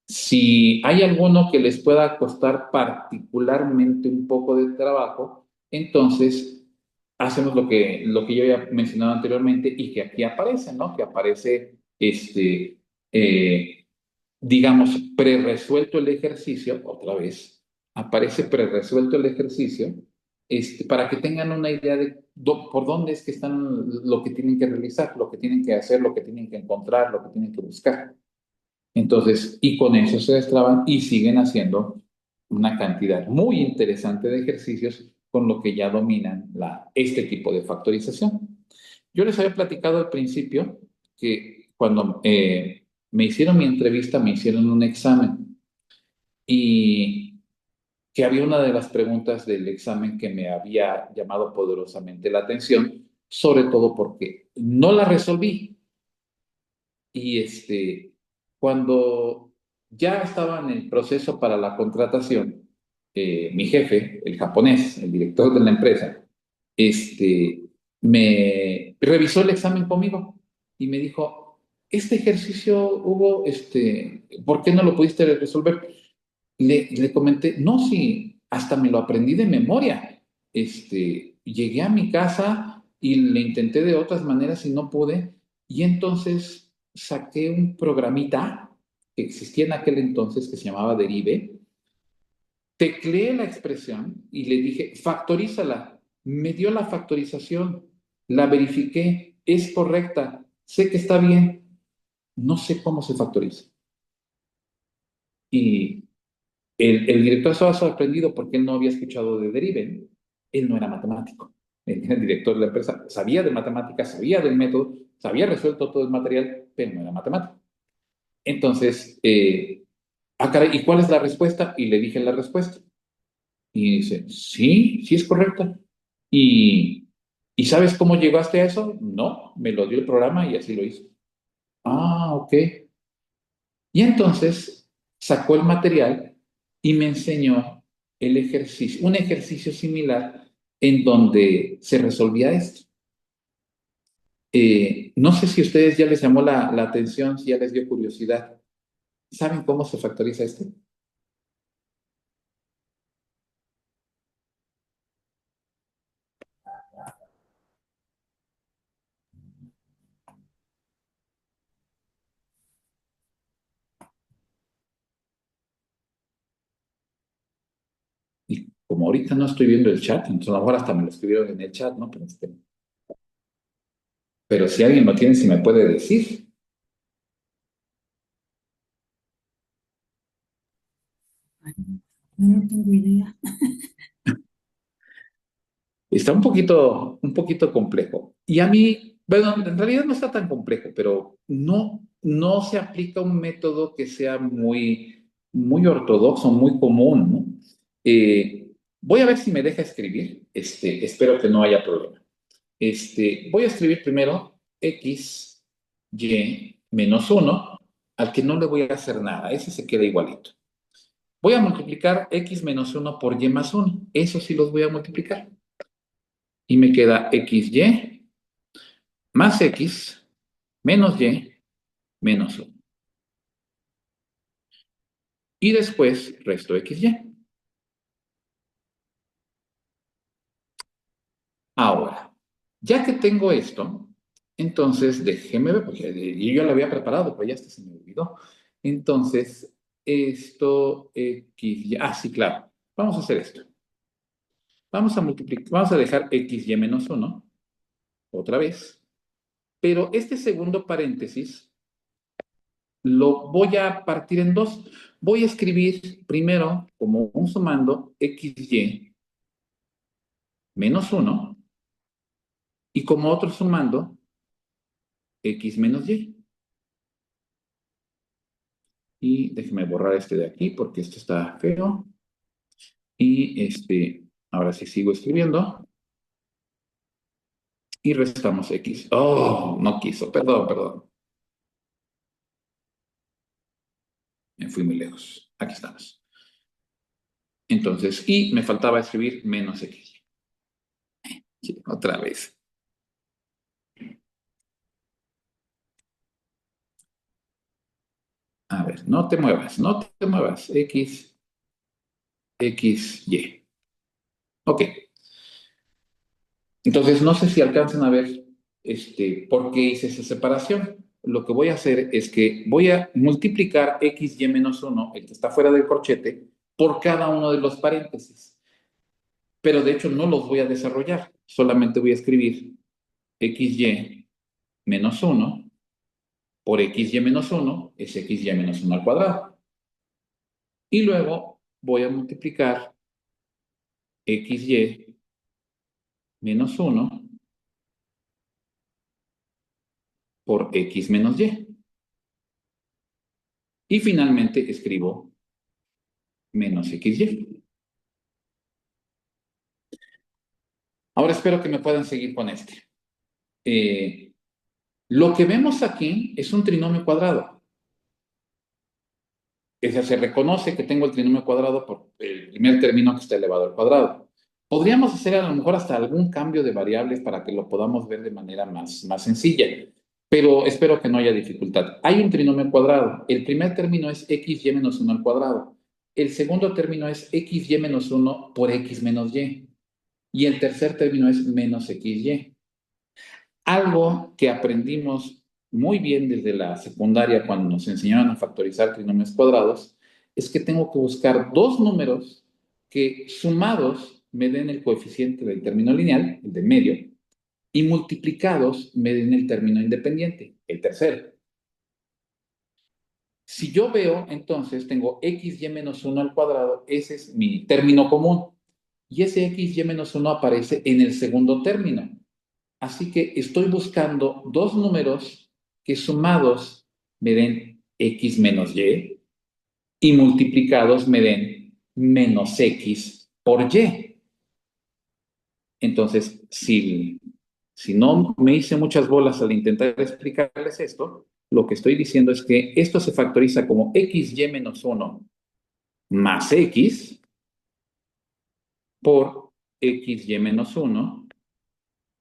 Si hay alguno que les pueda costar particularmente un poco de trabajo, entonces hacemos lo que yo había mencionado anteriormente y que aquí aparece, ¿no? Que aparece, digamos, preresuelto el ejercicio, otra vez, aparece preresuelto el ejercicio, para que tengan una idea de por dónde es que están lo que tienen que realizar, lo que tienen que hacer, lo que tienen que encontrar, lo que tienen que buscar. Entonces, y con eso se destraban y siguen haciendo una cantidad muy interesante de ejercicios con lo que ya dominan este tipo de factorización. Yo les había platicado al principio que cuando me hicieron mi entrevista, me hicieron un examen y que había una de las preguntas del examen que me había llamado poderosamente la atención, sobre todo porque no la resolví. Y cuando ya estaba en el proceso para la contratación, mi jefe, el japonés, el director de la empresa, me revisó el examen conmigo y me dijo, este ejercicio, Hugo, ¿por qué no lo pudiste resolver? Le comenté, no, sí, hasta me lo aprendí de memoria. llegué a mi casa y le intenté de otras maneras y no pude. Y entonces saqué un programita que existía en aquel entonces que se llamaba Derive. Tecleé la expresión y le dije, factorízala. Me dio la factorización, la verifiqué, es correcta, sé que está bien, no sé cómo se factoriza. Y el director estaba sorprendido porque él no había escuchado de Derive. Él no era matemático. Él era el director de la empresa, sabía de matemáticas, sabía del método, sabía resuelto todo el material, pero no era matemático. Entonces, caray, ¿y cuál es la respuesta? Y le dije la respuesta. Y dice, sí, sí es correcta. ¿Y, ¿y sabes cómo llegaste a eso? No, me lo dio el programa y así lo hizo. Ah, ok. Y entonces sacó el material y me enseñó el ejercicio, un ejercicio similar en donde se resolvía esto. No sé si a ustedes ya les llamó la atención, si ya les dio curiosidad. ¿Saben cómo se factoriza esto? Y como ahorita no estoy viendo el chat, entonces a lo mejor hasta me lo escribieron en el chat, ¿no? Pero si alguien lo tiene, si me puede decir. No tengo idea. Está un poquito complejo. Y a mí, bueno, en realidad no está tan complejo, pero no se aplica un método que sea muy ortodoxo, muy común, ¿no? Voy a ver si me deja escribir. Espero que no haya problema. Voy a escribir primero x, y, menos uno, al que no le voy a hacer nada. Ese se queda igualito. Voy a multiplicar x menos uno por y más uno. Eso sí los voy a multiplicar. Y me queda xy más x menos y menos 1. Y después resto xy. Ahora, ya que tengo esto, entonces déjeme ver, porque yo ya lo había preparado, pero ya hasta se me olvidó. Entonces, esto xy. Ah, sí, claro. Vamos a hacer esto. Vamos a multiplicar, vamos a dejar xy menos 1 otra vez. Pero este segundo paréntesis lo voy a partir en dos. Voy a escribir primero como un sumando xy menos uno y como otro sumando x menos y. Y déjeme borrar este de aquí porque este está feo. Y ahora sí sigo escribiendo. Y restamos x. Oh, no quiso. Perdón, perdón. Me fui muy lejos. Aquí estamos. Entonces, y me faltaba escribir menos x. Sí, otra vez. A ver, no te muevas, no te muevas. X, X, Y. Ok. Entonces, no sé si alcanzan a ver por qué hice esa separación. Lo que voy a hacer es que voy a multiplicar x y menos 1, el que está fuera del corchete, por cada uno de los paréntesis. Pero de hecho no los voy a desarrollar. Solamente voy a escribir x y menos 1 por x y menos 1 es x y menos 1 al cuadrado. Y luego voy a multiplicar x y menos 1 por x menos y. Y finalmente escribo menos xy. Ahora espero que me puedan seguir con este. Lo que vemos aquí es un trinomio cuadrado. Es decir, se reconoce que tengo el trinomio cuadrado por el primer término que está elevado al cuadrado. Podríamos hacer a lo mejor hasta algún cambio de variables para que lo podamos ver de manera más sencilla, pero espero que no haya dificultad. Hay un trinomio cuadrado. El primer término es xy menos 1 al cuadrado. El segundo término es xy menos 1 por x menos y. y el tercer término es menos XY. Algo que aprendimos muy bien desde la secundaria cuando nos enseñaron a factorizar trinomios cuadrados es que tengo que buscar dos números que sumados me den el coeficiente del término lineal, el de medio, y multiplicados me den el término independiente, el tercero. Si yo veo, entonces tengo xy menos 1 al cuadrado, ese es mi término común. Y ese xy menos 1 aparece en el segundo término. Así que estoy buscando dos números que sumados me den x menos y multiplicados me den menos x por y. Entonces, si no me hice muchas bolas al intentar explicarles esto, lo que estoy diciendo es que esto se factoriza como xy menos 1 más x por xy menos 1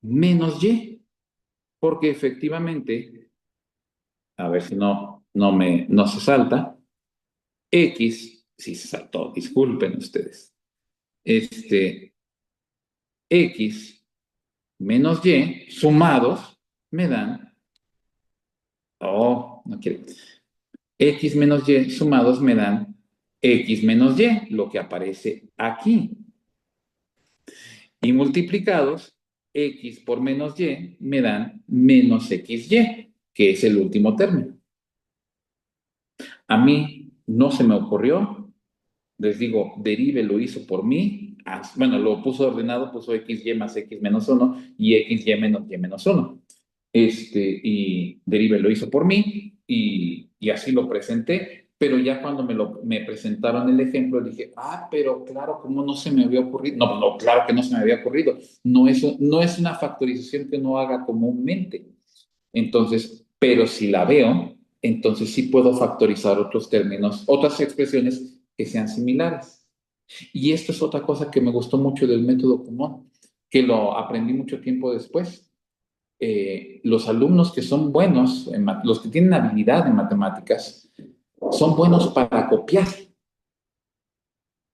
menos y. Porque efectivamente, a ver si no se salta, x, si se saltó, disculpen ustedes, x menos y sumados me dan, no quiero, x menos y sumados me dan x menos y, lo que aparece aquí. Y multiplicados, x por menos y me dan menos xy, que es el último término. A mí no se me ocurrió, les digo, Derive lo hizo por mí, bueno, lo puso ordenado, puso xy más x menos 1 y xy menos y menos 1. Y Derive lo hizo por mí y así lo presenté, pero ya cuando me presentaron el ejemplo dije, pero claro, ¿cómo no se me había ocurrido? No, claro que no se me había ocurrido. No es una factorización que uno haga comúnmente. Entonces, pero si la veo, entonces sí puedo factorizar otros términos, otras expresiones que sean similares. Y esto es otra cosa que me gustó mucho del método común, que lo aprendí mucho tiempo después. Los alumnos que son buenos, los que tienen habilidad en matemáticas, son buenos para copiar.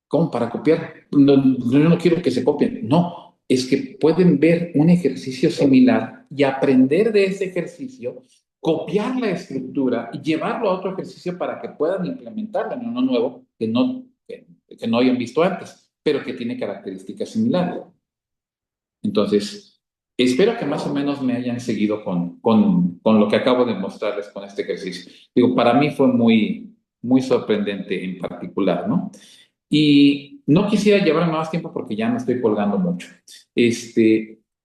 ¿Cómo para copiar? No, yo no quiero que se copien. No, es que pueden ver un ejercicio similar y aprender de ese ejercicio, copiar la estructura y llevarlo a otro ejercicio para que puedan implementarlo en uno nuevo que no hayan visto antes, pero que tiene características similares. Entonces, espero que más o menos me hayan seguido con lo que acabo de mostrarles con este ejercicio. Digo, para mí fue muy, muy sorprendente en particular, ¿no? Y no quisiera llevar más tiempo porque ya me estoy colgando mucho. Esta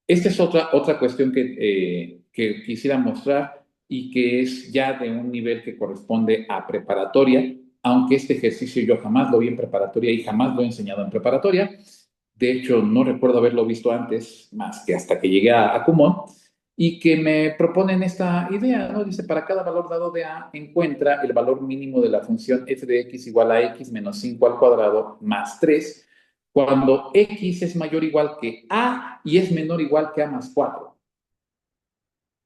es otra cuestión que quisiera mostrar y que es ya de un nivel que corresponde a preparatoria, aunque este ejercicio yo jamás lo vi en preparatoria y jamás lo he enseñado en preparatoria. De hecho, no recuerdo haberlo visto antes, más que hasta que llegué a Kumon, y que me proponen esta idea, ¿no? Dice, para cada valor dado de A, encuentra el valor mínimo de la función f de x igual a x menos 5 al cuadrado más 3, cuando x es mayor o igual que A y es menor o igual que A más 4.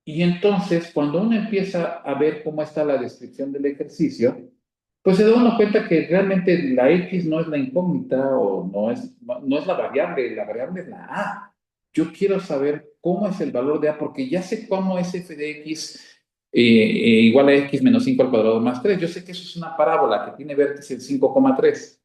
Y entonces, cuando uno empieza a ver cómo está la descripción del ejercicio, pues se da uno cuenta que realmente la X no es la incógnita o no es la variable es la A. Yo quiero saber cómo es el valor de A porque ya sé cómo es f de X igual a X menos 5 al cuadrado más 3. Yo sé que eso es una parábola que tiene vértice en 5,3.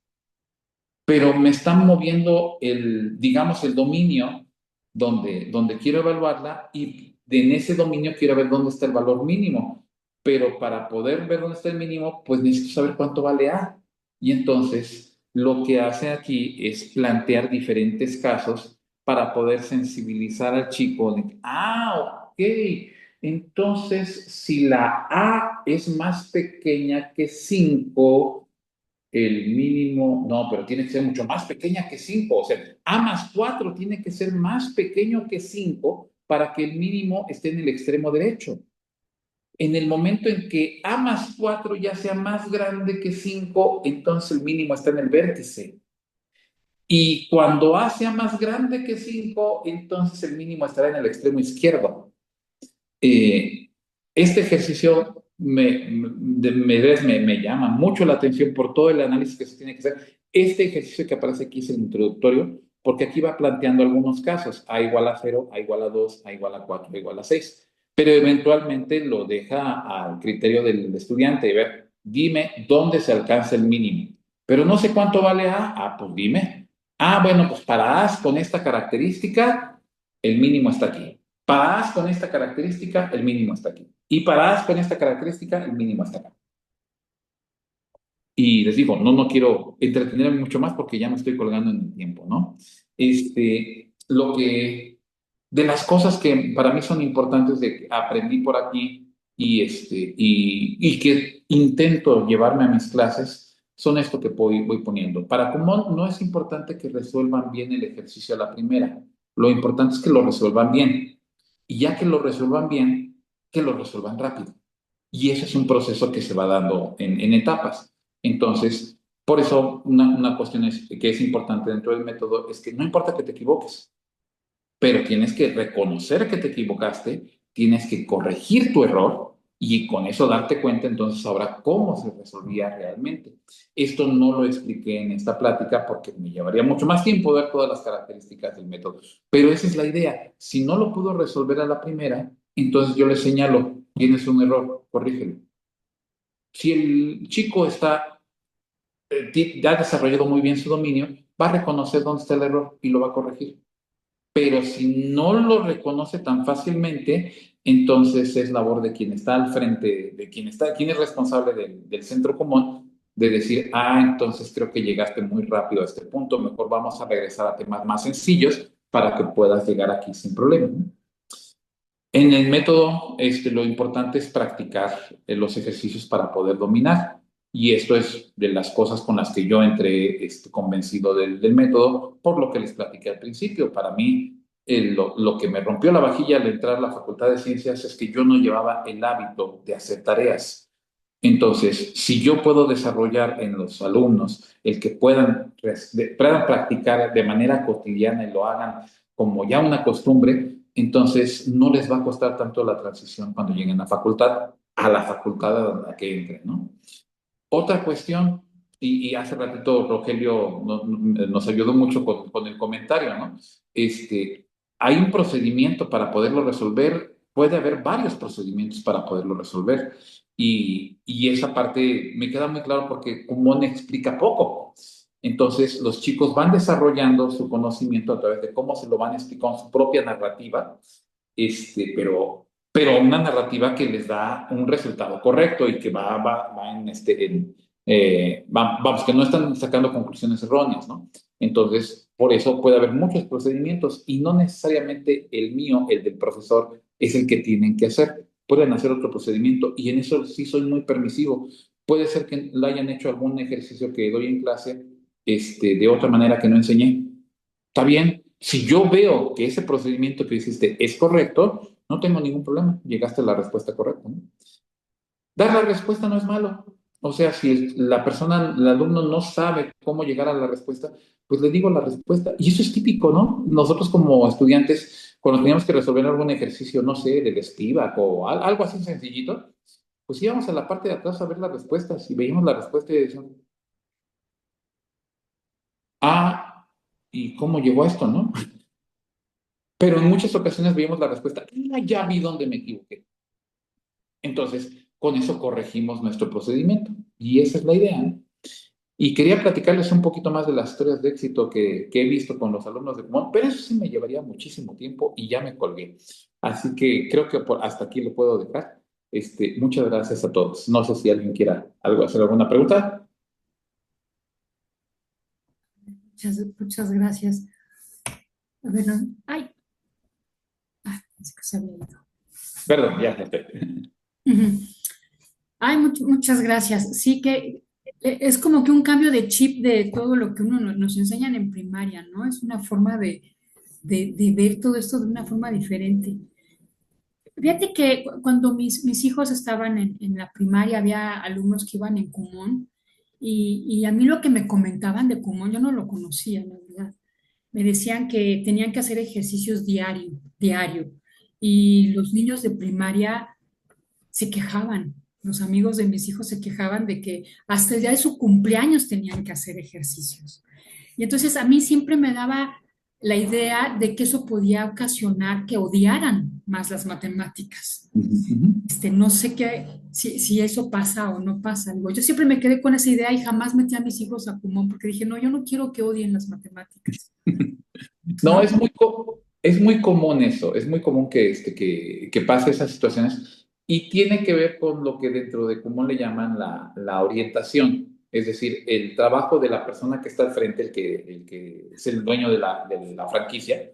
Pero me están moviendo digamos, el dominio donde quiero evaluarla y en ese dominio quiero ver dónde está el valor mínimo. Pero para poder ver dónde está el mínimo, pues necesito saber cuánto vale A. Y entonces lo que hace aquí es plantear diferentes casos para poder sensibilizar al chico de, ok, entonces si la A es más pequeña que 5, el mínimo, no, pero tiene que ser mucho más pequeña que 5, o sea, A más 4 tiene que ser más pequeño que 5 para que el mínimo esté en el extremo derecho. En el momento en que A más 4 ya sea más grande que 5, entonces el mínimo está en el vértice. Y cuando A sea más grande que 5, entonces el mínimo estará en el extremo izquierdo. Este ejercicio me llama mucho la atención por todo el análisis que se tiene que hacer. Este ejercicio que aparece aquí es el introductorio, porque aquí va planteando algunos casos, A igual a 0, A igual a 2, A igual a 4, A igual a 6, pero eventualmente lo deja al criterio del estudiante de ver, dime dónde se alcanza el mínimo, pero no sé cuánto vale A, pues dime. Bueno, pues para A con esta característica, el mínimo está aquí. Para A con esta característica, el mínimo está aquí. Y para A con esta característica, el mínimo está acá. Y les digo, no quiero entretenerme mucho más porque ya me estoy colgando en el tiempo, ¿no? De las cosas que para mí son importantes de que aprendí por aquí y que intento llevarme a mis clases son esto que voy poniendo. Para Kumon no es importante que resuelvan bien el ejercicio a la primera. Lo importante es que lo resuelvan bien. Y ya que lo resuelvan bien, que lo resuelvan rápido. Y ese es un proceso que se va dando en etapas. Entonces, por eso una cuestión que es importante dentro del método es que no importa que te equivoques, pero tienes que reconocer que te equivocaste, tienes que corregir tu error y con eso darte cuenta entonces ahora cómo se resolvía realmente. Esto no lo expliqué en esta plática porque me llevaría mucho más tiempo ver todas las características del método, pero esa es la idea. Si no lo pudo resolver a la primera, entonces yo le señalo, tienes un error, corrígelo. Si el chico ya ha desarrollado muy bien su dominio, va a reconocer dónde está el error y lo va a corregir. Pero si no lo reconoce tan fácilmente, entonces es labor de quien está al frente, quien es responsable del centro común, de decir, entonces creo que llegaste muy rápido a este punto, mejor vamos a regresar a temas más sencillos para que puedas llegar aquí sin problema, ¿no? En el método, lo importante es practicar los ejercicios para poder dominar. Y esto es de las cosas con las que yo entré convencido del método, por lo que les platiqué al principio. Para mí, lo que me rompió la vajilla al entrar a la Facultad de Ciencias es que yo no llevaba el hábito de hacer tareas. Entonces, si yo puedo desarrollar en los alumnos el que puedan practicar de manera cotidiana y lo hagan como ya una costumbre, entonces no les va a costar tanto la transición cuando lleguen a la facultad a la que entren, ¿no? Otra cuestión, y hace ratito Rogelio nos ayudó mucho con el comentario, ¿no? Hay un procedimiento para poderlo resolver, puede haber varios procedimientos para poderlo resolver, y esa parte me queda muy claro porque Kumon explica poco. Entonces, los chicos van desarrollando su conocimiento a través de cómo se lo van explicando su propia narrativa, pero una narrativa que les da un resultado correcto y que va vamos, que no están sacando conclusiones erróneas, ¿no? Entonces, por eso puede haber muchos procedimientos y no necesariamente el mío, el del profesor, es el que tienen que hacer. Pueden hacer otro procedimiento y en eso sí soy muy permisivo. Puede ser que lo hayan hecho algún ejercicio que doy en clase, de otra manera que no enseñé. Está bien. Si yo veo que ese procedimiento que hiciste es correcto, no tengo ningún problema. Llegaste a la respuesta correcta, ¿no? Dar la respuesta no es malo. O sea, si la persona, el alumno no sabe cómo llegar a la respuesta, pues le digo la respuesta. Y eso es típico, ¿no? Nosotros como estudiantes, cuando teníamos que resolver algún ejercicio, no sé, de Spivak o algo así sencillito, pues íbamos a la parte de atrás a ver las respuestas y veíamos la respuesta y decíamos, ¿y cómo llegó a esto, no? Pero en muchas ocasiones veíamos la respuesta, ya vi dónde me equivoqué. Entonces, con eso corregimos nuestro procedimiento. Y esa es la idea, ¿no? Y quería platicarles un poquito más de las historias de éxito que he visto con los alumnos de Kumon, pero eso sí me llevaría muchísimo tiempo y ya me colgué. Así que creo que hasta aquí lo puedo dejar. Muchas gracias a todos. No sé si alguien quiera hacer alguna pregunta. Muchas gracias. A ver, ay. Pensé que se había ido. Perdón, ya. Ay, muchas gracias. Sí que es como que un cambio de chip de todo lo que uno nos enseñan en primaria, ¿no? Es una forma de ver todo esto de una forma diferente. Fíjate que cuando mis hijos estaban en la primaria, había alumnos que iban en Kumon y a mí lo que me comentaban de Kumon, yo no lo conocía, la verdad. Me decían que tenían que hacer ejercicios diario, y los niños de primaria se quejaban. Los amigos de mis hijos se quejaban de que hasta el día de su cumpleaños tenían que hacer ejercicios. Y entonces a mí siempre me daba la idea de que eso podía ocasionar que odiaran más las matemáticas. Ujú. No sé si eso pasa o no pasa. Digo, yo siempre me quedé con esa idea y jamás metí a mis hijos a Kumon porque dije, no, yo no quiero que odien las matemáticas, No, ¿no? es muy común eso, es muy común que pase esas situaciones y tiene que ver con lo que dentro de cómo le llaman la orientación, es decir, el trabajo de la persona que está al frente, el que es el dueño de la franquicia,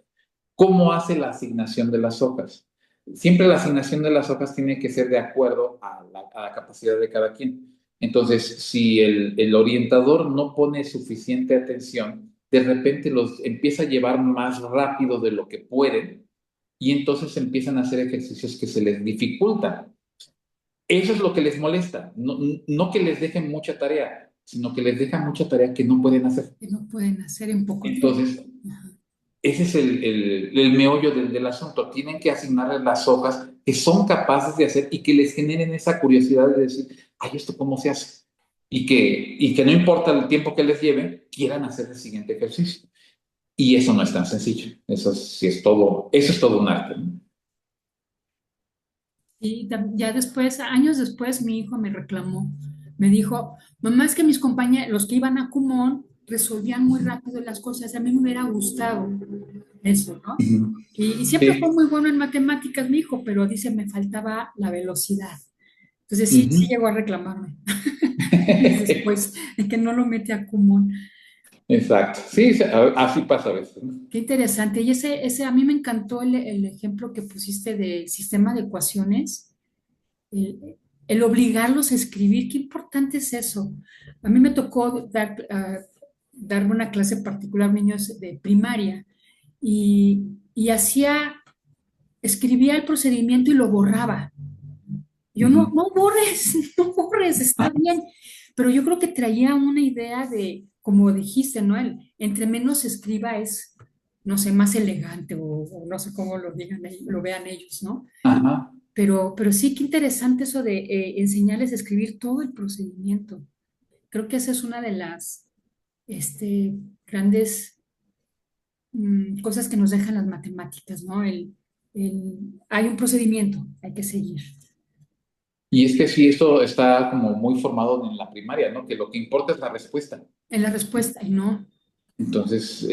cómo hace la asignación de las hojas. Siempre la asignación de las hojas tiene que ser de acuerdo a la capacidad de cada quien. Entonces, si el orientador no pone suficiente atención, de repente los empieza a llevar más rápido de lo que pueden y entonces empiezan a hacer ejercicios que se les dificultan. Eso es lo que les molesta, no, no que les dejen mucha tarea, sino que les dejan mucha tarea que no pueden hacer. Que no pueden hacer en poco tiempo. Entonces, Ajá. ese es el meollo del asunto. Tienen que asignarles las hojas que son capaces de hacer y que les generen esa curiosidad de decir, ay, ¿esto cómo se hace? Y que no importa el tiempo que les lleve, quieran hacer el siguiente ejercicio. Y eso no es tan sencillo. Eso es todo un arte, ¿no? Y ya después, años después, mi hijo me reclamó. Me dijo, mamá, es que mis compañeros, los que iban a Kumon, resolvían muy rápido las cosas. A mí me hubiera gustado eso, ¿no? Ujú. Y siempre fue Sí. muy bueno en matemáticas, mi hijo, pero dice, me faltaba la velocidad. Entonces sí Ujú. llegó a reclamarme años después de que no lo mete a Kumon. Exacto. Sí, así pasa a veces, ¿no? Qué interesante. Y ese a mí me encantó el ejemplo que pusiste del sistema de ecuaciones, el obligarlos a escribir. Qué importante es eso. A mí me tocó dar una clase particular a niños de primaria y escribía el procedimiento y lo borraba. Yo no, Ujú. no borres, no borres, está bien. Pero yo creo que traía una idea de, como dijiste, ¿no? Entre menos escriba es, no sé, más elegante o no sé cómo lo digan, lo vean ellos, ¿no? Ajá. Pero sí, qué interesante eso de enseñarles a escribir todo el procedimiento. Creo que esa es una de las grandes cosas que nos dejan las matemáticas, ¿no? Hay un procedimiento, hay que seguir. Y es que sí, eso está como muy formado en la primaria, ¿no? Que lo que importa es la respuesta. En la respuesta, y no. Entonces,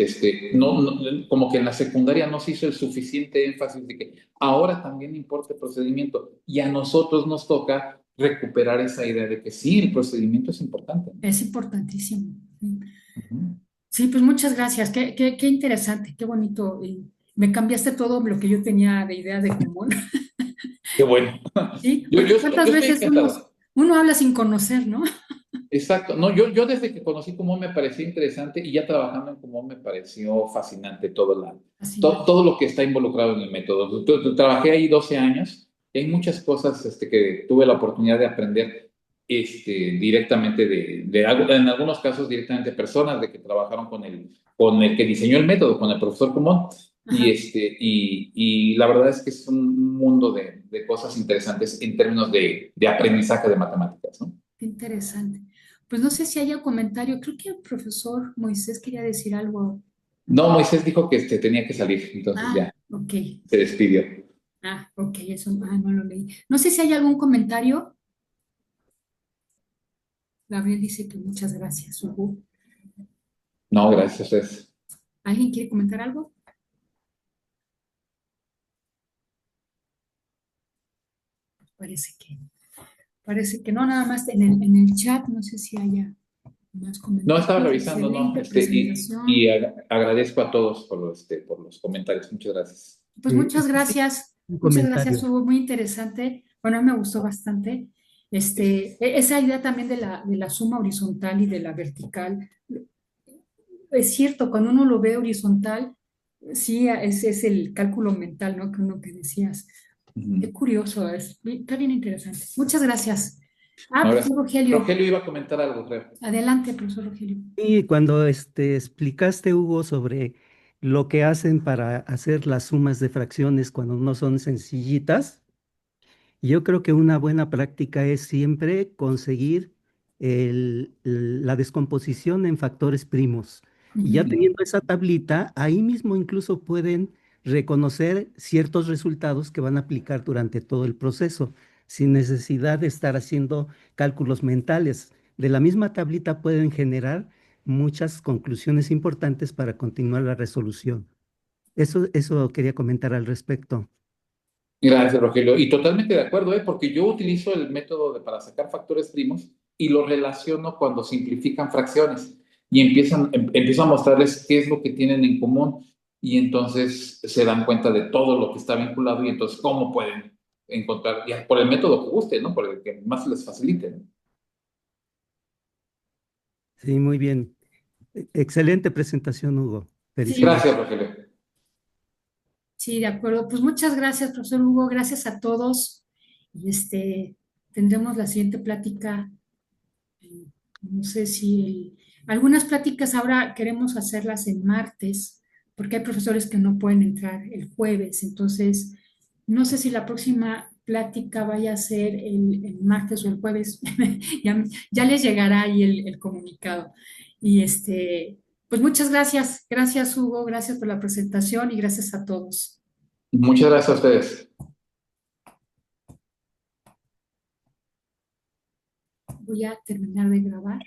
como que en la secundaria no se hizo el suficiente énfasis de que ahora también importa el procedimiento y a nosotros nos toca recuperar esa idea de que sí, el procedimiento es importante, ¿no? Es importantísimo. Sí, Ujú. sí, pues muchas gracias. Qué interesante, qué bonito. Y me cambiaste todo lo que yo tenía de idea de común. Qué bueno. Sí, Yo, porque yo, cuántas yo estoy veces encantado. uno habla sin conocer, ¿no? Exacto. No, yo desde que conocí Kumon me pareció interesante y ya trabajando en Kumon me pareció fascinante Fascinante. todo lo que está involucrado en el método. Trabajé ahí 12 años y hay muchas cosas que tuve la oportunidad de aprender directamente en algunos casos directamente personas de que trabajaron con el que diseñó el método, con el profesor Kumon. Ajá, Y la verdad es que es un mundo de cosas interesantes en términos de aprendizaje de matemáticas, ¿no? qué interesante. Pues no sé si haya comentario. Creo que el profesor Moisés quería decir algo. No, Moisés dijo que tenía que salir, entonces Ah, ya ok. se despidió. Ah, ok, eso no lo leí. No sé si hay algún comentario. Gabriel dice que muchas gracias, Hugo. No, gracias. ¿Alguien quiere comentar algo? Parece que no, nada más en el chat, no sé si haya más No, estaba comentarios. revisando, ¿no? Excelente Y, y presentación. agradezco a todos por los comentarios. Muchas gracias. Pues muchas Sí, gracias, un muchas gracias, comentario. Hugo, muy interesante. Bueno, a mí me gustó bastante. Esa idea también de la suma horizontal y de la vertical. Es cierto, cuando uno lo ve horizontal, sí, ese es el cálculo mental, ¿no? Que decías. Qué Ujú. curioso, está bien interesante. Muchas gracias. Ah, No, profesor gracias. Rogelio. Rogelio iba a comentar algo, creo. Adelante, profesor Rogelio. Y cuando explicaste, Hugo, sobre lo que hacen para hacer las sumas de fracciones cuando no son sencillitas, yo creo que una buena práctica es siempre conseguir la descomposición en factores primos. Y ya Ujú. teniendo esa tablita, ahí mismo incluso pueden reconocer ciertos resultados que van a aplicar durante todo el proceso, sin necesidad de estar haciendo cálculos mentales. De la misma tablita pueden generar muchas conclusiones importantes para continuar la resolución. Eso quería comentar al respecto. Gracias, Rogelio. Y totalmente de acuerdo, ¿eh? Porque yo utilizo el método para sacar factores primos y lo relaciono cuando simplifican fracciones y empiezo a mostrarles qué es lo que tienen en común y entonces se dan cuenta de todo lo que está vinculado y entonces cómo pueden encontrar, ya, por el método que guste, ¿no? Por el que más les facilite, ¿no? Sí, muy bien. Excelente presentación, Hugo. Sí, Gracias, Felicidades. Rogelio. sí, de acuerdo. Pues muchas gracias, profesor Hugo. Gracias a todos. Y tendremos la siguiente plática. No sé si algunas pláticas ahora queremos hacerlas el martes, porque hay profesores que no pueden entrar el jueves. Entonces, no sé si la próxima plática vaya a ser el martes o el jueves. Ya, ya les llegará ahí el comunicado. Y pues muchas gracias. Gracias, Hugo. Gracias por la presentación y gracias a todos. Muchas gracias a ustedes. Voy a terminar de grabar.